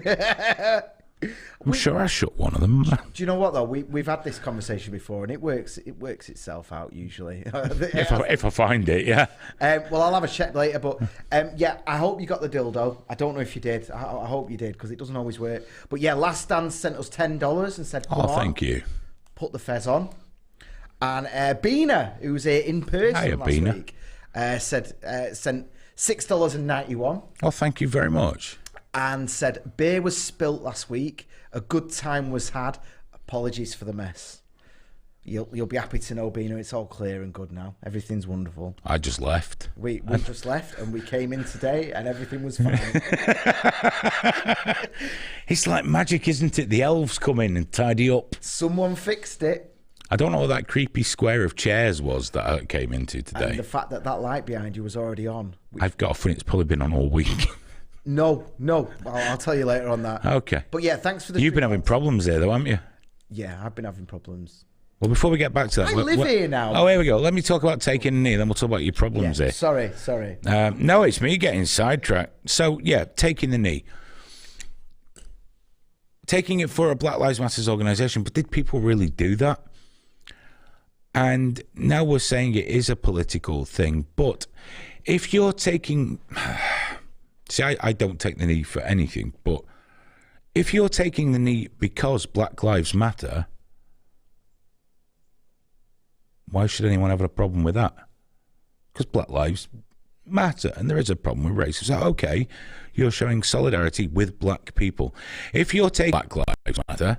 I'm sure I shut one of them. Do you know what though? We've had this conversation before, and it works itself out usually. if I find it, yeah. Well, I'll have a check later, but yeah, I hope you got the dildo. I don't know if you did. I hope you did, because it doesn't always work. But yeah, Last Stand sent us $10 and said, "Come on, thank you. Put the fez on." And Bina, who was here in person last week, sent $6.91. Oh, thank you very much. And said, beer was spilt last week. A good time was had. Apologies for the mess. You'll be happy to know, Bina, it's all clear and good now. Everything's wonderful. I just left. We just left, and we came in today, and everything was fine. It's like magic, isn't it? The elves come in and tidy up. Someone fixed it. I don't know what that creepy square of chairs was that I came into today. And the fact that light behind you was already on. I've got a feeling it's probably been on all week. No. I'll tell you later on that. Okay. But yeah, thanks for the... You've been having problems there, though, haven't you? Yeah, I've been having problems. Well, before we get back to that... I live here now. Oh, here we go. Let me talk about taking a knee, then we'll talk about your problems here. Sorry. No, it's me getting sidetracked. So, yeah, taking the knee. Taking it for a Black Lives Matter organisation, but did people really do that? And now we're saying it is a political thing, but if you're taking... See, I don't take the knee for anything, but if you're taking the knee because Black Lives Matter, why should anyone have a problem with that? Because Black Lives Matter, and there is a problem with racism. So, okay, you're showing solidarity with black people. If you're taking Black Lives Matter,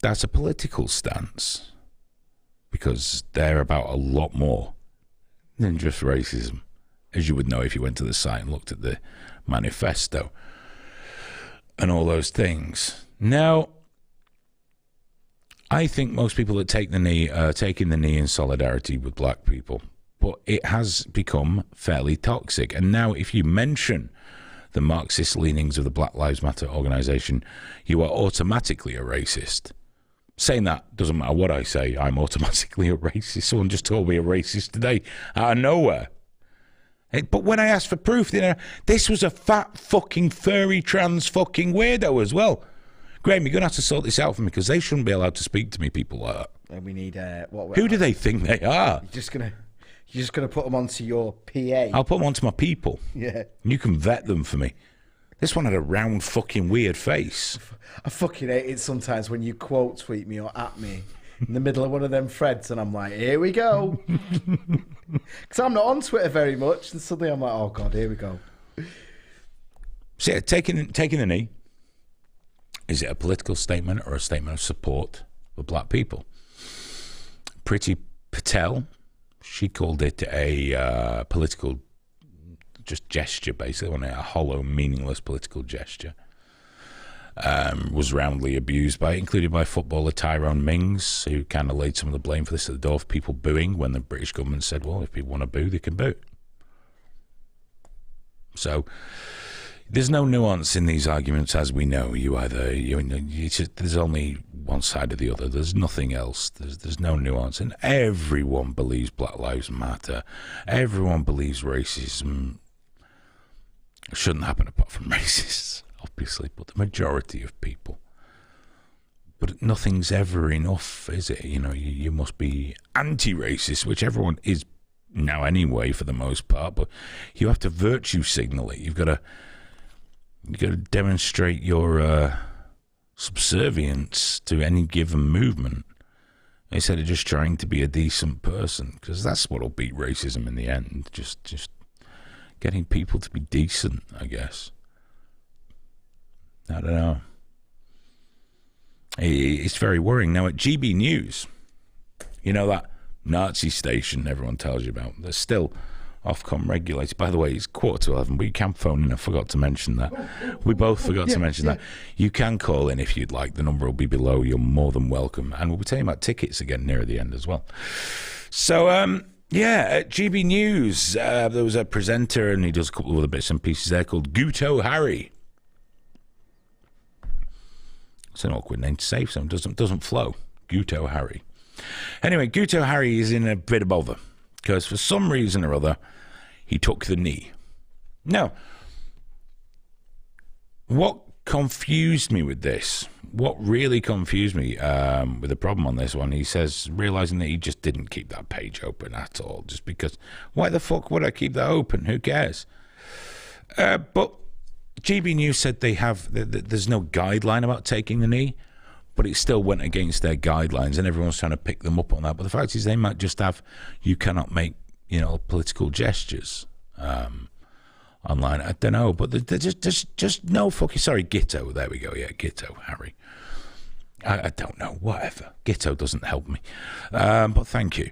that's a political stance, because they're about a lot more than just racism, as you would know if you went to the site and looked at the manifesto and all those things. Now, I think most people that take the knee are taking the knee in solidarity with black people, but it has become fairly toxic. And now if you mention the Marxist leanings of the Black Lives Matter organisation, you are automatically a racist. Saying that doesn't matter what I say, I'm automatically a racist. Someone just told me a racist today out of nowhere. But when I asked for proof, this was a fat fucking furry trans fucking weirdo as well. Graham, you're going to have to sort this out for me, because they shouldn't be allowed to speak to me, people like that. And we need Who do they think they are? You're just gonna put them onto your PA. I'll put them onto my people. Yeah. And you can vet them for me. This one had a round fucking weird face. I fucking hate it sometimes when you quote tweet me or at me. in the middle of one of them threads, and I'm like, here we go. Because I'm not on Twitter very much, and suddenly I'm like, oh God, here we go. So yeah, taking the knee, is it a political statement or a statement of support for black people? Priti Patel, she called it a political just gesture, basically, a hollow, meaningless political gesture. Was roundly abused by, including by footballer Tyrone Mings, who kind of laid some of the blame for this at the door of people booing when the British government said, well, if people want to boo, they can boo. So there's no nuance in these arguments, as we know. There's only one side or the other. There's nothing else. There's no nuance. And everyone believes Black Lives Matter. Everyone believes racism shouldn't happen apart from racists, obviously, but the majority of people. But nothing's ever enough, is it? You must be anti-racist, which everyone is now anyway for the most part, but you have to virtue signal it. You've got to demonstrate your subservience to any given movement instead of just trying to be a decent person, because that's what'll beat racism in the end. Just getting people to be decent, I guess. I don't know. It's very worrying. Now, at GB News, that Nazi station everyone tells you about, they're still Ofcom regulated. By the way, it's 11:15, but you can phone in. I forgot to mention that. We both forgot to mention that. You can call in if you'd like. The number will be below. You're more than welcome. And we'll be telling you about tickets again near the end as well. So, at GB News, there was a presenter, and he does a couple of other bits and pieces there, called Guto Harry. It's an awkward name to say, so it doesn't flow. Guto Harry. Anyway, Guto Harry is in a bit of bother, because for some reason or other, he took the knee. Now, what confused me with this, what really confused me with the problem on this one, he says, realising that he just didn't keep that page open at all, just because, why the fuck would I keep that open? Who cares? But GB News said there's no guideline about taking the knee, but it still went against their guidelines, and everyone's trying to pick them up on that. But the fact is, they might just have, you cannot make, political gestures online. I don't know, but there's just no fucking, sorry, Gitto, there we go, yeah, Gitto, Harry. I don't know, whatever. Gitto doesn't help me. But thank you.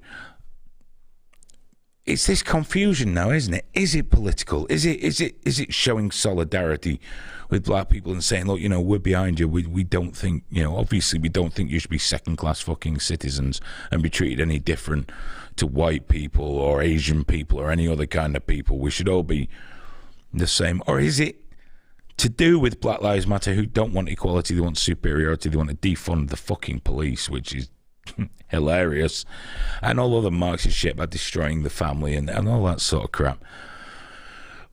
It's this confusion now, isn't it? Is it political? Is it showing solidarity with black people and saying, look, we're behind you. We don't think, obviously we don't think you should be second-class fucking citizens and be treated any different to white people or Asian people or any other kind of people. We should all be the same. Or is it to do with Black Lives Matter, who don't want equality, they want superiority, they want to defund the fucking police, which is hilarious, and all other Marxist shit about destroying the family and all that sort of crap.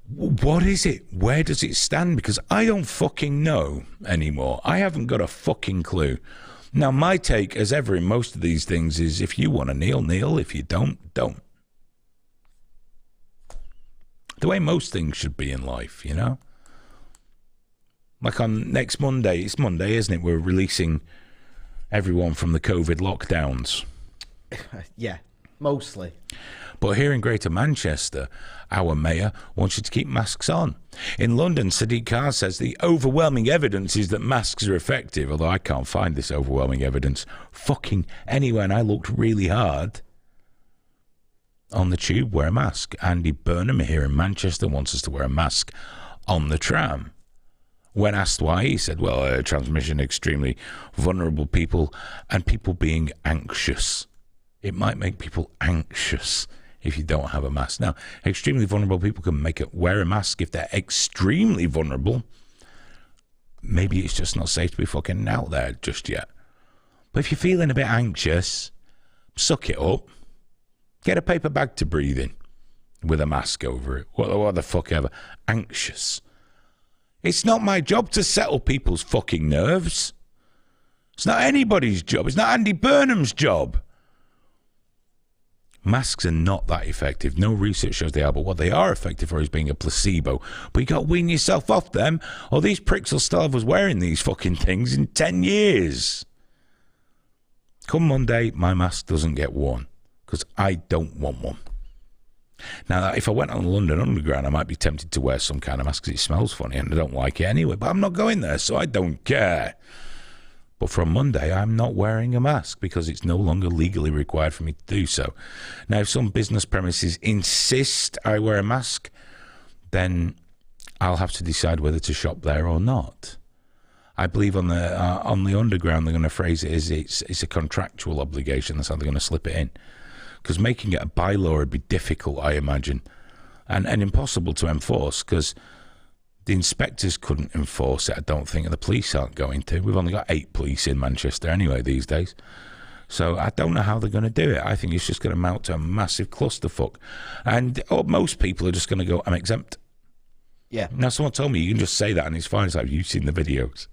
What is it? Where does it stand? Because I don't fucking know anymore. I haven't got a fucking clue. Now, my take, as ever in most of these things, is if you want to kneel, kneel. If you don't, don't. The way most things should be in life, Like on next Monday, it's Monday, isn't it? We're releasing everyone from the COVID lockdowns. Yeah, mostly. But here in Greater Manchester, our mayor wants you to keep masks on. In London, Sadiq Khan says the overwhelming evidence is that masks are effective, although I can't find this overwhelming evidence fucking anywhere, and I looked really hard. On the tube, wear a mask. Andy Burnham here in Manchester wants us to wear a mask on the tram. When asked why, he said, well, transmission, extremely vulnerable people and people being anxious. It might make people anxious if you don't have a mask. Now, extremely vulnerable people can wear a mask if they're extremely vulnerable. Maybe it's just not safe to be fucking out there just yet. But if you're feeling a bit anxious, suck it up. Get a paper bag to breathe in with a mask over it. What the fuck ever. Anxious. It's not my job to settle people's fucking nerves. It's not anybody's job. It's not Andy Burnham's job. Masks are not that effective. No research shows they are, but what they are effective for is being a placebo. But you got to wean yourself off them, or these pricks will still have us wearing these fucking things in 10 years. Come Monday, my mask doesn't get worn because I don't want one. Now, if I went on London Underground, I might be tempted to wear some kind of mask because it smells funny and I don't like it anyway. But I'm not going there, so I don't care. But from Monday, I'm not wearing a mask because it's no longer legally required for me to do so. Now, if some business premises insist I wear a mask, then I'll have to decide whether to shop there or not. I believe on the Underground, they're going to phrase it as it's a contractual obligation. That's how they're going to slip it in. Because making it a bylaw would be difficult, I imagine, and impossible to enforce because the inspectors couldn't enforce it, I don't think, and the police aren't going to. We've only got 8 police in Manchester anyway these days. So I don't know how they're going to do it. I think it's just going to mount to a massive clusterfuck. And most people are just going to go, I'm exempt. Yeah. Now, someone told me you can just say that and it's fine. It's like, you've seen the videos.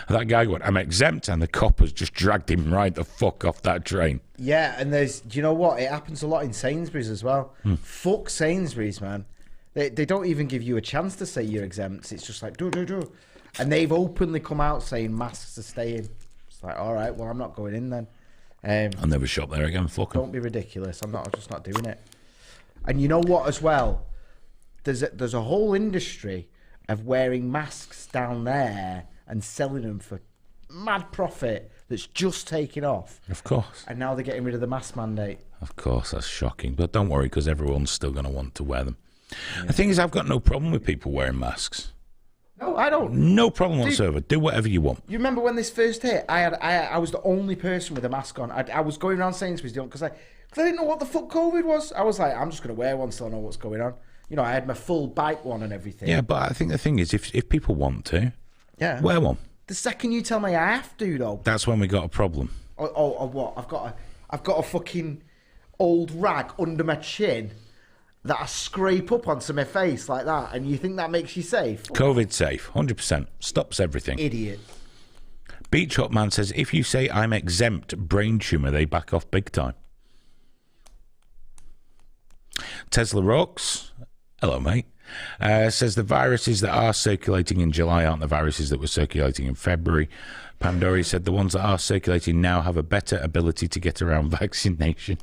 And that guy went, I'm exempt, and the cop has just dragged him right the fuck off that train. Yeah, and do you know what? It happens a lot in Sainsbury's as well. Fuck Sainsbury's, man. They don't even give you a chance to say you're exempt. It's just like, do. And they've openly come out saying masks are staying. It's like, all right, well, I'm not going in then. I'll never shop there again. Fuck 'em. Don't be ridiculous. I'm just not doing it. And you know what as well? There's a whole industry of wearing masks down there and selling them for mad profit that's just taken off. Of course. And now they're getting rid of the mask mandate. Of course, that's shocking. But don't worry, because everyone's still going to want to wear them. Yeah. The thing is, I've got no problem with people wearing masks. No, I don't. No problem whatsoever. Do whatever you want. You remember when this first hit? I was the only person with a mask on. I was going around Sainsbury's because I didn't know what the fuck COVID was. I was like, I'm just going to wear one so I know what's going on. You know, I had my full bike one and everything. Yeah, but I think the thing is, if people want to, yeah, wear one. The second you tell me I have to, though, that's when we got a problem. Or what? I've got a fucking old rag under my chin that I scrape up onto my face like that, and you think that makes you safe? COVID safe, 100%. Stops everything. Idiot. Beach Hut Man says, if you say I'm exempt brain tumour, they back off big time. Tesla Rocks, hello mate, says the viruses that are circulating in July aren't the viruses that were circulating in February. Pandori said the ones that are circulating now have a better ability to get around vaccination.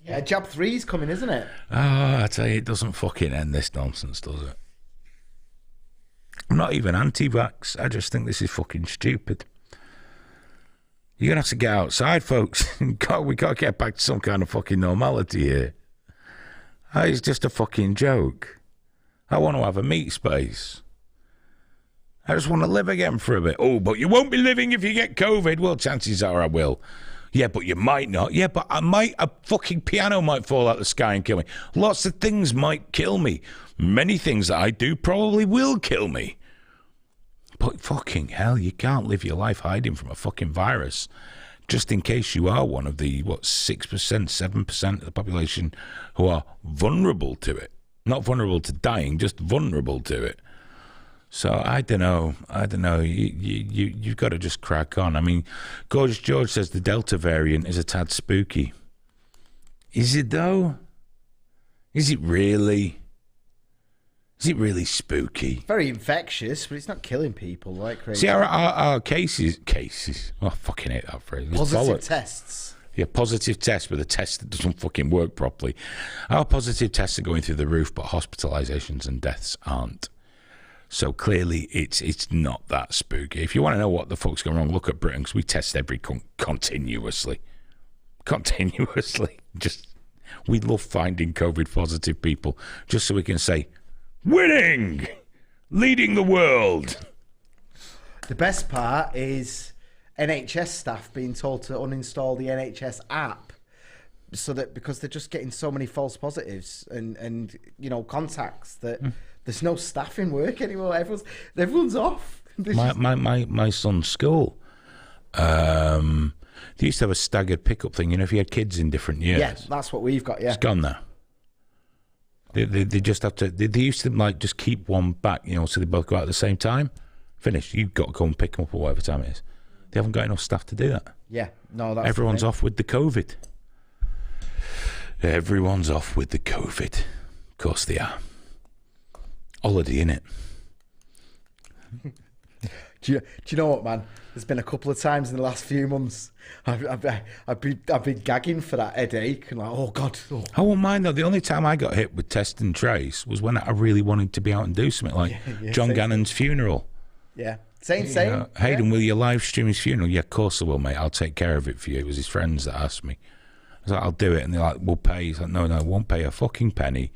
Yeah, jab 3's coming, isn't it? Oh, I tell you, it doesn't fucking end this nonsense, does it? I'm not even anti-vax. I just think this is fucking stupid. You're going to have to get outside, folks. we got to get back to some kind of fucking normality here. It's just a fucking joke. I want to have a meat space. I just want to live again for a bit. Oh, but you won't be living if you get COVID. Well, chances are I will. Yeah, but you might not. Yeah, but a fucking piano might fall out the sky and kill me. Lots of things might kill me. Many things that I do probably will kill me. But fucking hell, you can't live your life hiding from a fucking virus just in case you are one of the, 6%, 7% of the population who are vulnerable to it. Not vulnerable to dying, just vulnerable to it. So I don't know. You've got to just crack on. I mean, Gorgeous George says the Delta variant is a tad spooky. Is it though? Is it really? Is it really spooky? Very infectious, but it's not killing people like crazy. See, our cases. Oh, I fucking hate that phrase. Positive tests. Yeah, positive tests, but a test that doesn't fucking work properly. Our positive tests are going through the roof, but hospitalizations and deaths aren't. So clearly, it's not that spooky. If you want to know what the fuck's going wrong, look at Britain, because we test every continuously. We love finding COVID positive people, just so we can say, winning, leading the world. The best part is NHS staff being told to uninstall the NHS app, so that because they're just getting so many false positives and contacts that. There's no staff in work anymore. Everyone's off. My son's school, they used to have a staggered pickup thing. If you had kids in different years. Yeah, that's what we've got. Yeah, it's gone now. They just have to. They used to just keep one back, so they both go out at the same time. Finished. You've got to go and pick them up at whatever time it is. They haven't got enough staff to do that. Yeah, no, that's everyone's off with the COVID. Everyone's off with the COVID. Of course they are. Holiday, innit? Do Do you know what, man? There's been a couple of times in the last few months I've been gagging for that headache and like, oh God. Oh. I won't mind though. The only time I got hit with test and trace was when I really wanted to be out and do something, like John Gannon's funeral. Yeah, same. Hayden, will you live stream his funeral? Yeah, of course I will, mate. I'll take care of it for you. It was his friends that asked me. I was like, I'll do it, and they're like, we'll pay. He's like, no, I won't pay a fucking penny.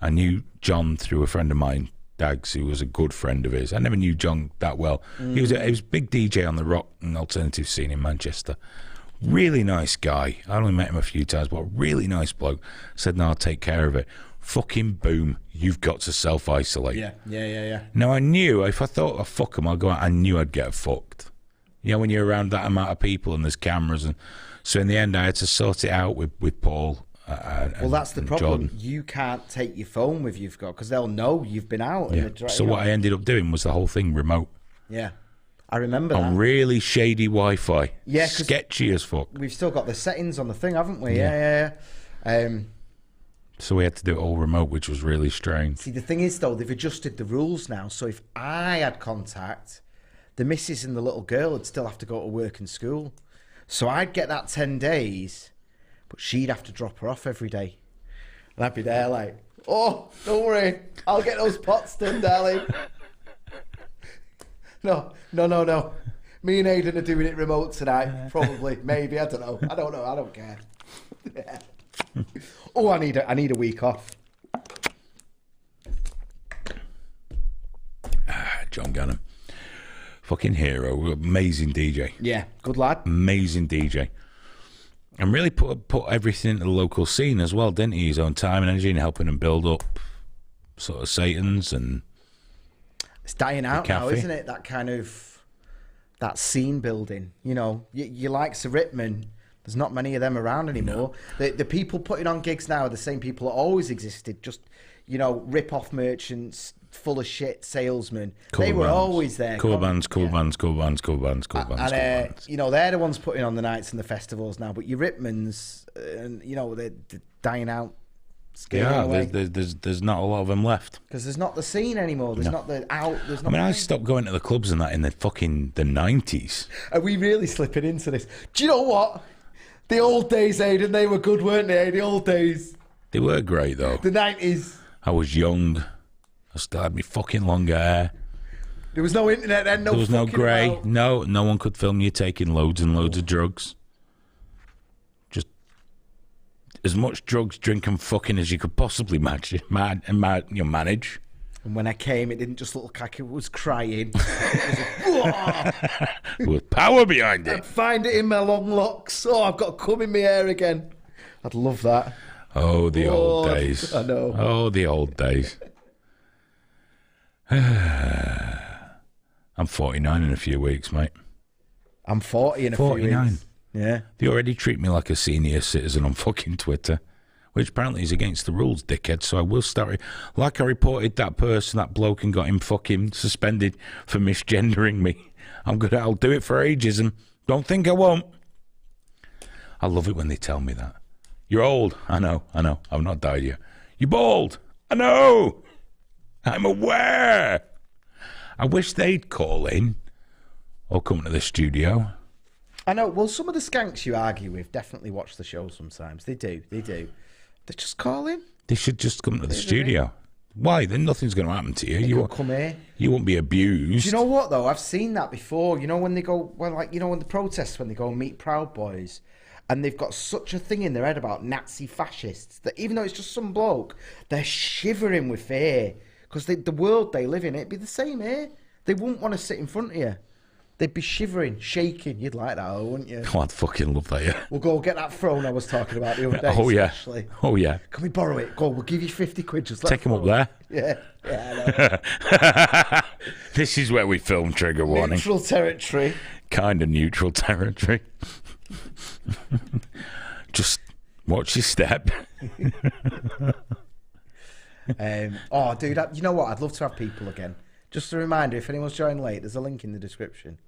I knew John through a friend of mine, Dags, who was a good friend of his. I never knew John that well. He was a big DJ on the rock and alternative scene in Manchester. Really nice guy. I only met him a few times, but a really nice bloke. Said, no, I'll take care of it. Fucking boom. You've got to self-isolate. Yeah. Now, I knew, if I thought, oh, fuck him, I'll go out, I knew I'd get fucked. You know, when you're around that amount of people and there's cameras. And so in the end, I had to sort it out with Paul. Well, that's the problem. Jordan. You can't take your phone with you, because they'll know you've been out. Yeah. So what I ended up doing was the whole thing remote. Yeah, I remember on that. really shady Wi-Fi. Yeah, sketchy as fuck. We've still got the settings on the thing, haven't we? Yeah. So we had to do it all remote, which was really strange. See, the thing is, though, they've adjusted the rules now. So if I had contact, the missus and the little girl would still have to go to work and school. So I'd get that 10 days. But she'd have to drop her off every day. And I'd be there like, oh, don't worry. I'll get those pots done, darling. No. Me and Aidan are doing it remote tonight. Probably. Maybe. I don't know. I don't care. Yeah. Oh, I need a week off. John Gannon. Fucking hero. Amazing DJ. Yeah. Good lad. Amazing DJ. And really put everything into the local scene as well, didn't he? His own time and energy and helping them build up sort of Satan's and... It's dying out now, isn't it? That kind of... That scene building. You know, you like Sir Rittman. There's not many of them around anymore. No. The people putting on gigs now are the same people that always existed. Just, you know, rip-off merchants, full of shit salesmen. They were always there. Cool bands. And, you know, they're the ones putting on the nights and the festivals now. But your Ripmans, you know, they're dying out. Yeah, there's not a lot of them left. Because there's not the scene anymore. There's not the out. There's not. I stopped going to the clubs and that in the fucking the 90s. Are we really slipping into this? Do you know what? The old days, Aidan, they were good, weren't they? The old days. They were great, though. The 90s. I was young. I still had me fucking long hair. There was no internet then, there was no grey. No one could film you taking loads and loads of drugs. Just as much drugs, drink and fucking as you could possibly manage. And when I came, it didn't just look like it was crying. There was power behind it. I'd find it in my long locks. Oh, I've got cum in my hair again. I'd love that. Oh, the old days. I know. Oh, the old days. I'm 49 in a few weeks, mate. I'm 40 in a few weeks. 49. Yeah. They already treat me like a senior citizen on fucking Twitter, which apparently is against the rules, dickhead. So I will start... Like I reported that person, that bloke, and got him fucking suspended for misgendering me. I'll do it for ageism. Don't think I won't. I love it when they tell me that. You're old. I know. I've not died yet. You're bald. I know. I'm aware. I wish they'd call in or come to the studio. I know. Well, some of the skanks you argue with definitely watch the show sometimes. They do. They just call in. They should just come to the studio. Why? Then nothing's going to happen to you. You won't come here. You won't be abused. Do you know what, though? I've seen that before. You know, when they go... Well, like, you know, when the protests, when they go and meet Proud Boys... And they've got such a thing in their head about Nazi fascists that even though it's just some bloke, they're shivering with fear. Because the world they live in, it'd be the same here. They wouldn't want to sit in front of you. They'd be shivering, shaking. You'd like that, wouldn't you? Oh, I'd fucking love that, yeah. We'll go get that phone I was talking about the other day. Oh, yeah. Especially. Oh, yeah. Can we borrow it? Go, we'll give you 50 quid. Just take him up there. Yeah, I know. This is where we film Trigger Warning. Neutral territory. Kind of neutral territory. Just watch your step. Oh, dude, you know what? I'd love to have people again. Just a reminder, if anyone's joined late, there's a link in the description.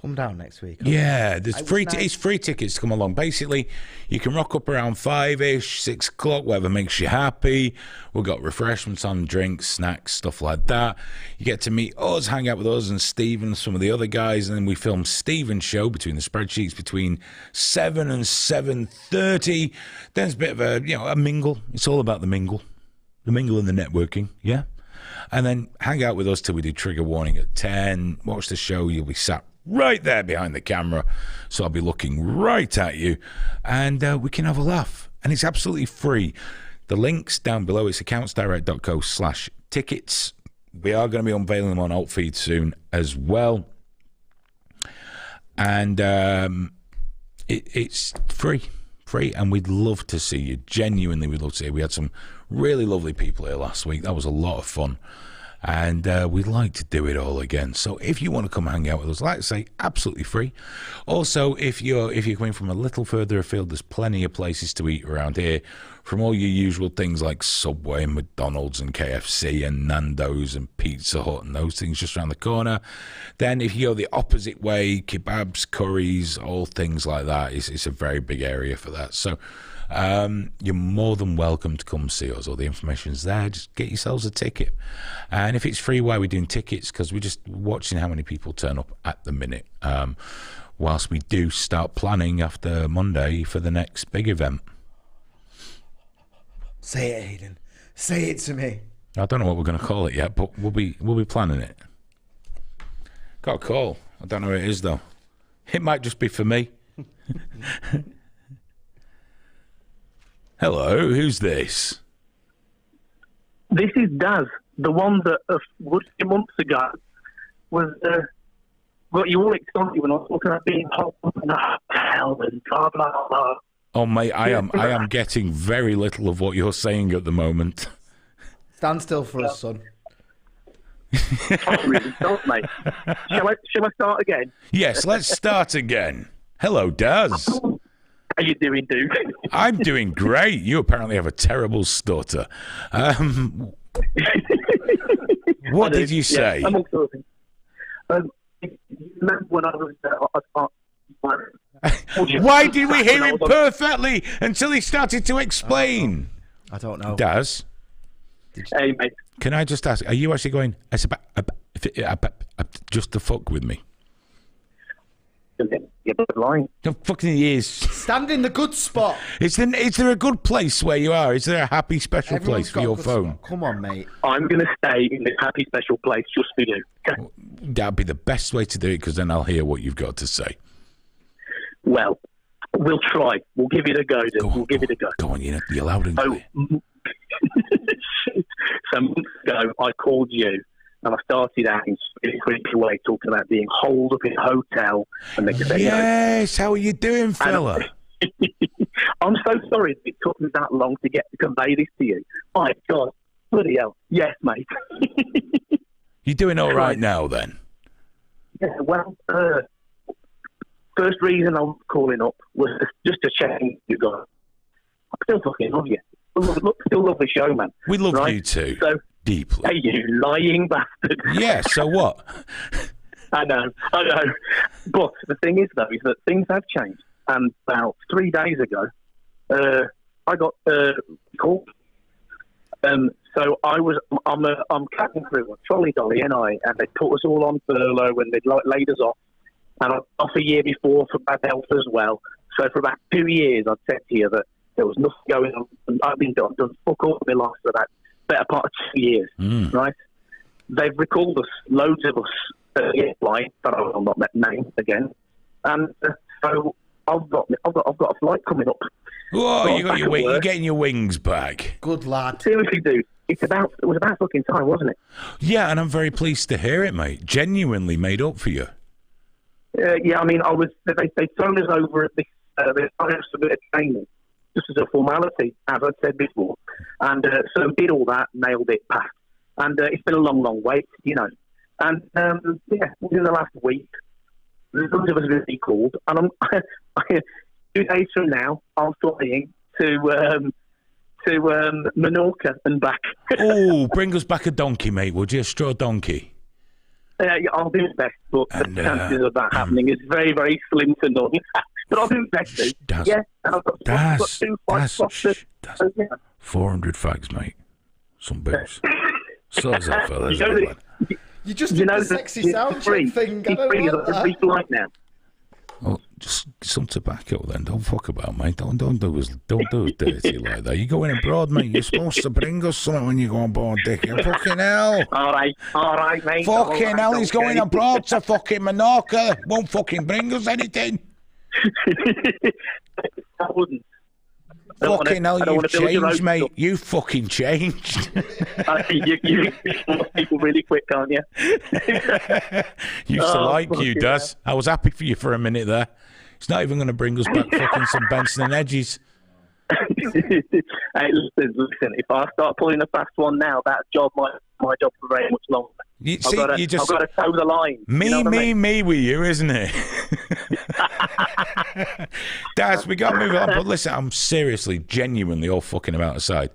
Come down next week. Yeah, there's free. nice. It's free tickets to come along. Basically, you can rock up around 5-ish, 6 o'clock, whatever makes you happy. We've got refreshments on, drinks, snacks, stuff like that. You get to meet us, hang out with us and Stephen, some of the other guys, and then we film Stephen's show between the spreadsheets between 7 and 7:30. Then it's a bit of a mingle. It's all about the mingle and the networking. Yeah. And then hang out with us till we do trigger warning at 10. Watch the show. You'll be sat right there behind the camera. So I'll be looking right at you. And we can have a laugh. And it's absolutely free. The link's down below. It's accountsdirect.co/tickets. We are going to be unveiling them on Altfeed soon as well. And it's free. And we'd love to see you. Genuinely, we'd love to see you. We had some really lovely people here last week. That was a lot of fun. And we'd like to do it all again. So if you want to come hang out with us, like I say, absolutely free. Also, if you're coming from a little further afield, there's plenty of places to eat around here. From all your usual things like Subway and McDonald's and KFC and Nando's and Pizza Hut and those things just around the corner. Then if you go the opposite way, kebabs, curries, all things like that. It's a very big area for that. So you're more than welcome to come see us. All the information's there. Just get yourselves a ticket. And if it's free, why are we doing tickets? Because we're just watching how many people turn up at the minute. Whilst we do start planning after Monday for the next big event. Say it, Hayden. Say it to me. I don't know what we're going to call it yet, but we'll be planning it. Got a call. I don't know who it is though. It might just be for me. Hello, who's this? This is Daz, the one that a few months ago was got you all excited when I was talking about being hot in a hotel and blah blah blah. Oh mate, I am getting very little of what you're saying at the moment. Stand still for us, son. I'm really start, mate. Shall I start again? Yes, let's start again. Hello, Daz. How you doing, dude? I'm doing great. You apparently have a terrible stutter. What did you say? Yeah, I'm all sorting. You remember when I was Why did we hear him perfectly until he started to explain? I don't know. Daz? Hey, mate. Can I just ask, are you actually going just to fuck with me? You're lying. No fucking is. Stand in the good spot. Is there a good place where you are? Is there a happy special Everyone's place for got a your good phone? spot. Come on, mate. I'm going to stay in this happy special place just for you. Okay? That'd be the best way to do it because then I'll hear what you've got to say. Well, we'll try. We'll give it a go. We'll give it a go. Go on, you're loud and clear. So months ago, I called you. And I started out in a creepy way, talking about being holed up in a hotel. And yes, how are you doing, fella? I'm so sorry it took me that long to convey this to you. My God, bloody hell. Yes, mate. You're doing all right now, then? Yeah, well, first reason I was calling up was just to check in you guys. I still fucking love you. Still love the show, man. We love you too. So, deeply. Hey, you lying bastard. Yeah, so what? I know. But the thing is, though, is that things have changed. And about 3 days ago, I got called. So I'm cutting through a trolley dolly, and they put us all on furlough, and they laid us off. And I was off a year before for bad health as well. So for about 2 years, I'd said to you that there was nothing going on. And I've done fuck all in my life for that better part of 2 years, right? They've recalled us, loads of us, flight, but I will not name again. And so I've got a flight coming up. Whoa, you're getting your wings back. Good lad. Seriously, dude. It was about fucking time, wasn't it? Yeah, and I'm very pleased to hear it, mate. Genuinely made up for you. Yeah, I mean, they'd thrown us over at this, they started us a bit of training, just as a formality, as I'd said before. And so did all that, nailed it, passed. And it's been a long, long wait, you know. And, within the last week, loads of us have been recalled. And 2 days from now, I'm flying to Menorca and back. Oh, bring us back a donkey, mate, would you? A straw donkey. Yeah, I'll do my best, but And, the chances of that happening is very, very slim to none. But I'll do my best. Shh, Daz. Yeah, and I've got 2 fights Daz, 400 fags, mate. Some booze. So is that, fella. You just did the sexy sound check thing. I don't want that. Free flight now. Oh, just some tobacco then. Don't fuck about, mate. Don't do us dirty like that. You go in abroad, mate. You're supposed to bring us something when you go on board, dick. You fucking hell. All right, mate. Fucking hell, he's going abroad to fucking Menorca. Won't fucking bring us anything. I wouldn't. Fucking hell, you've changed, mate. You fucking changed. You lost people really quick, can't you? Used to like you, Daz. I was happy for you for a minute there. He's not even going to bring us back fucking some Benson and Edges. Hey, listen, if I start pulling a fast one now, that job my job for very much longer. You see, I've got to toe the line. Me with you, isn't it? Daz, we got to move on. But listen, I'm seriously, genuinely all fucking about aside.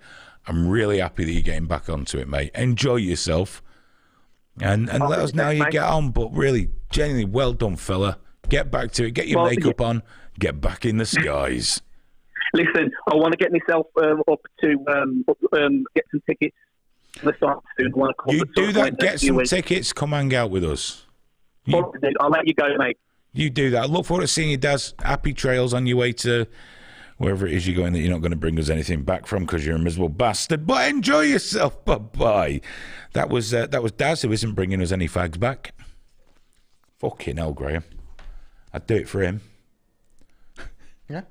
I'm really happy that you're getting back onto it, mate. Enjoy yourself. And let us know how you get on. But really, genuinely, well done, fella. Get back to it. Get your makeup on. Get back in the skies. Listen, I want to get myself up to get some tickets. You do that. Get some tickets. Come hang out with us. I'll let you go, mate. You do that. I look forward to seeing you, Daz. Happy trails on your way to wherever it is you're going that you're not going to bring us anything back from because you're a miserable bastard. But enjoy yourself. Bye-bye. That was Daz, who isn't bringing us any fags back. Fucking hell, Graham. I'd do it for him. Yeah.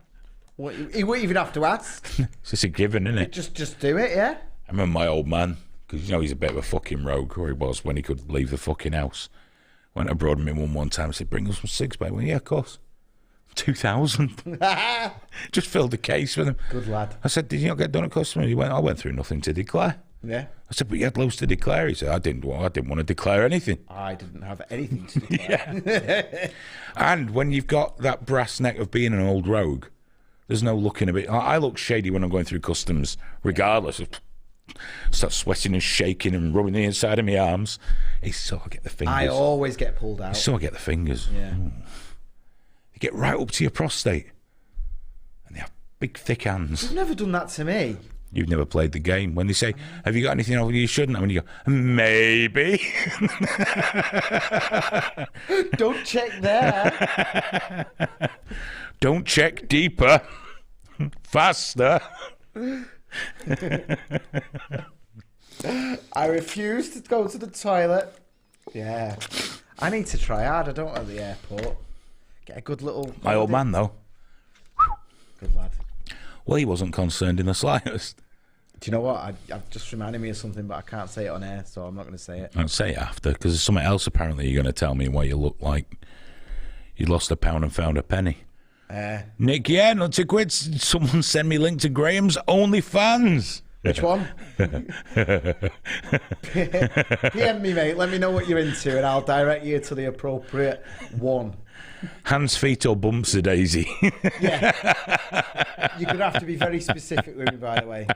Well, he wouldn't even have to ask. It's just a given, isn't it? Just do it, yeah. I remember my old man, because you know he's a bit of a fucking rogue, or he was when he could leave the fucking house. Went abroad with me one time, said, bring us some cigs, mate. I went, yeah, of course. 2,000. Just filled the case with him. Good lad. I said, did you not get done at customer? He went, I went through nothing to declare. Yeah. I said, but you had loads to declare. He said, I didn't want to declare anything. I didn't have anything to declare. Yeah. And when you've got that brass neck of being an old rogue, there's no looking a bit. I look shady when I'm going through customs, regardless of. Start sweating and shaking and rubbing the inside of my arms. It's so I get the fingers. I always get pulled out. It's so I get the fingers. Yeah. They get right up to your prostate. And they have big, thick hands. You've never done that to me. You've never played the game. When they say, have you got anything over you shouldn't? And when you go, maybe. Don't check there. Don't check deeper. Faster. I refuse to go to the toilet. Yeah. I need to try hard. I don't at the airport. Get a good little... My old man, though. Good lad. Well, he wasn't concerned in the slightest. Do you know what? I've just reminded me of something, but I can't say it on air, so I'm not going to say it. I'll say it after, because there's something else apparently you're going to tell me what you look like. You lost £1 and found a penny. Nick, yeah, not to quit. Someone send me link to Graham's OnlyFans. Which one? PM me, mate. Let me know what you're into, and I'll direct you to the appropriate one. Hands, feet, or bumps a daisy. Yeah. You're going to have to be very specific with me, by the way.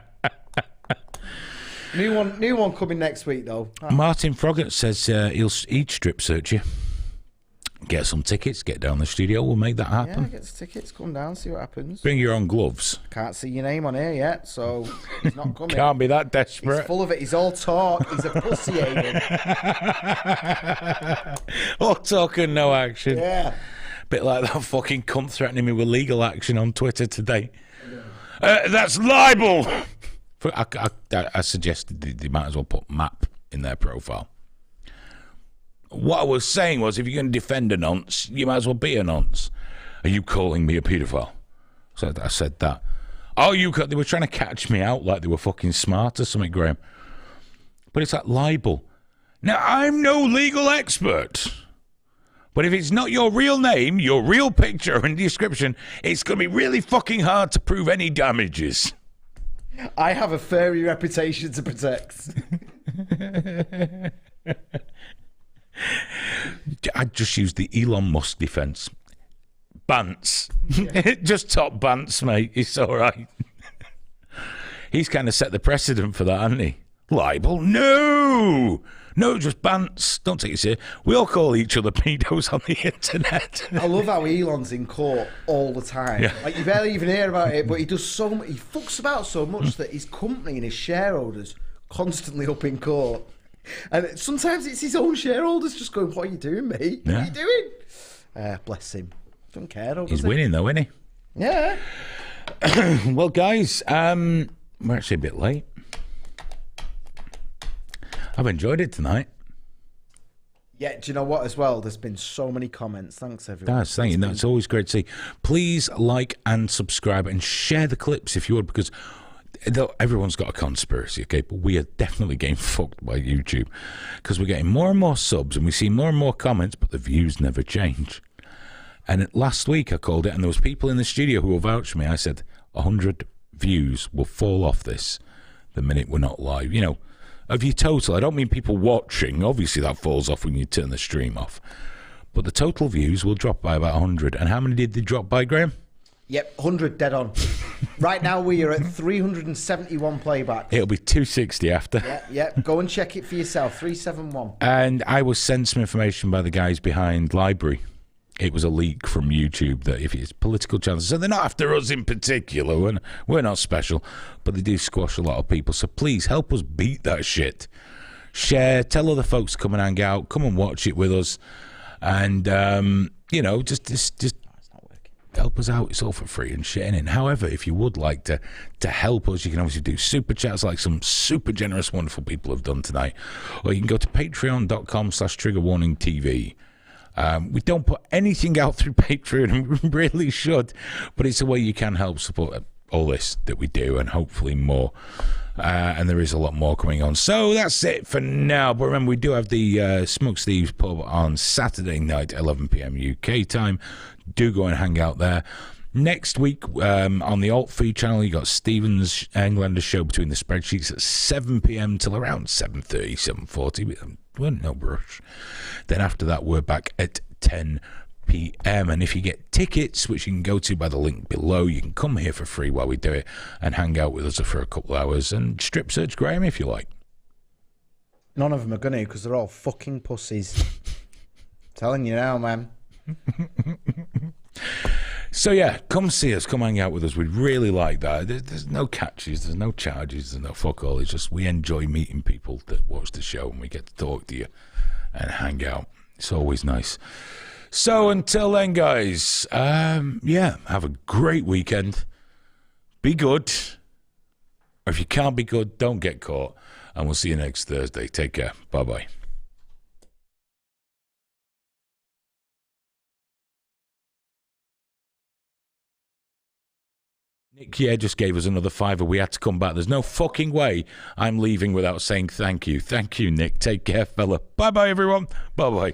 New one coming next week, though. Martin Froggatt says he'd strip search you. Get some tickets, get down the studio, we'll make that happen. Yeah, get the tickets, come down, see what happens. Bring your own gloves. Can't see your name on here yet, so he's not coming. Can't be that desperate. He's full of it, he's all talk, he's a pussy alien. All talk and no action. Yeah. Bit like that fucking cunt threatening me with legal action on Twitter today. That's libel! I suggested they might as well put MAP in their profile. What I was saying was, if you're going to defend a nonce, you might as well be a nonce. Are you calling me a paedophile? So I said that. Oh, they were trying to catch me out like they were fucking smart or something, Graham. But it's like libel. Now, I'm no legal expert. But if it's not your real name, your real picture and description, it's going to be really fucking hard to prove any damages. I have a furry reputation to protect. I just used the Elon Musk defense. Bants. Yeah. Just top bants, mate. It's all right. He's kind of set the precedent for that, hasn't he? Libel? No! No, just bants. Don't take it serious. We all call each other pedos on the internet. I love how Elon's in court all the time. Yeah. Like, you barely even hear about it, but he does so much. He fucks about so much that his company and his shareholders constantly up in court. And sometimes it's his own shareholders just going, "What are you doing, mate? What are you doing?" Bless him. Don't care, though. He's winning, though, isn't he? Yeah. Well, guys, we're actually a bit late. I've enjoyed it tonight. Yeah, do you know what as well? There's been so many comments. Thanks, everyone. Guys, thank you. That's always great to see. Please like and subscribe and share the clips if you would, because everyone's got a conspiracy, okay? But we are definitely getting fucked by YouTube because we're getting more and more subs and we see more and more comments, but the views never change. And last week I called it, and there was people in the studio who will vouch for me. I said 100 views will fall off this the minute we're not live. You know, of your total, I don't mean people watching. Obviously, that falls off when you turn the stream off. But the total views will drop by about 100. And how many did they drop by, Graham? Yep, 100 dead on. Right now we are at 371 playbacks. It'll be 260 after. Yeah. Go and check it for yourself. 371. And I was sent some information by the guys behind Library. It was a leak from YouTube that if it's political chances, so they're not after us in particular, we're not special, but they do squash a lot of people. So please help us beat that shit. Share, tell other folks to come and hang out, come and watch it with us, and just help us out. It's all for free and shit. And however, if you would like to help us, you can obviously do super chats like some super generous, wonderful people have done tonight, or you can go to patreon.com/triggerwarningtv. We don't put anything out through Patreon, and we really should, but it's a way you can help support all this that we do, and hopefully more. And there is a lot more coming on. So that's it for now. But remember, we do have the Smoke Steve's pub on Saturday night, 11 p.m. UK time. Do go and hang out there. Next week on the Alt Feed channel, you got Stephen's Englander show between the spreadsheets at 7 p.m. till around 7:30, 7:40. We're no rush. Then after that, we're back at 10 p.m. And if you get tickets, which you can go to by the link below, you can come here for free while we do it and hang out with us for a couple of hours and strip search Graham if you like. None of them are going to, because they're all fucking pussies. Telling you now, man. So yeah, come see us, come hang out with us. We'd really like that. There's no catches, there's no charges, there's no fuck all. It's just we enjoy meeting people that watch the show, and we get to talk to you and hang out. It's always nice. So until then, guys, have a great weekend. Be good. Or if you can't be good, don't get caught. And we'll see you next Thursday. Take care. Bye-bye. Nick just gave us another $5. We had to come back. There's no fucking way I'm leaving without saying thank you. Thank you, Nick. Take care, fella. Bye-bye, everyone. Bye-bye.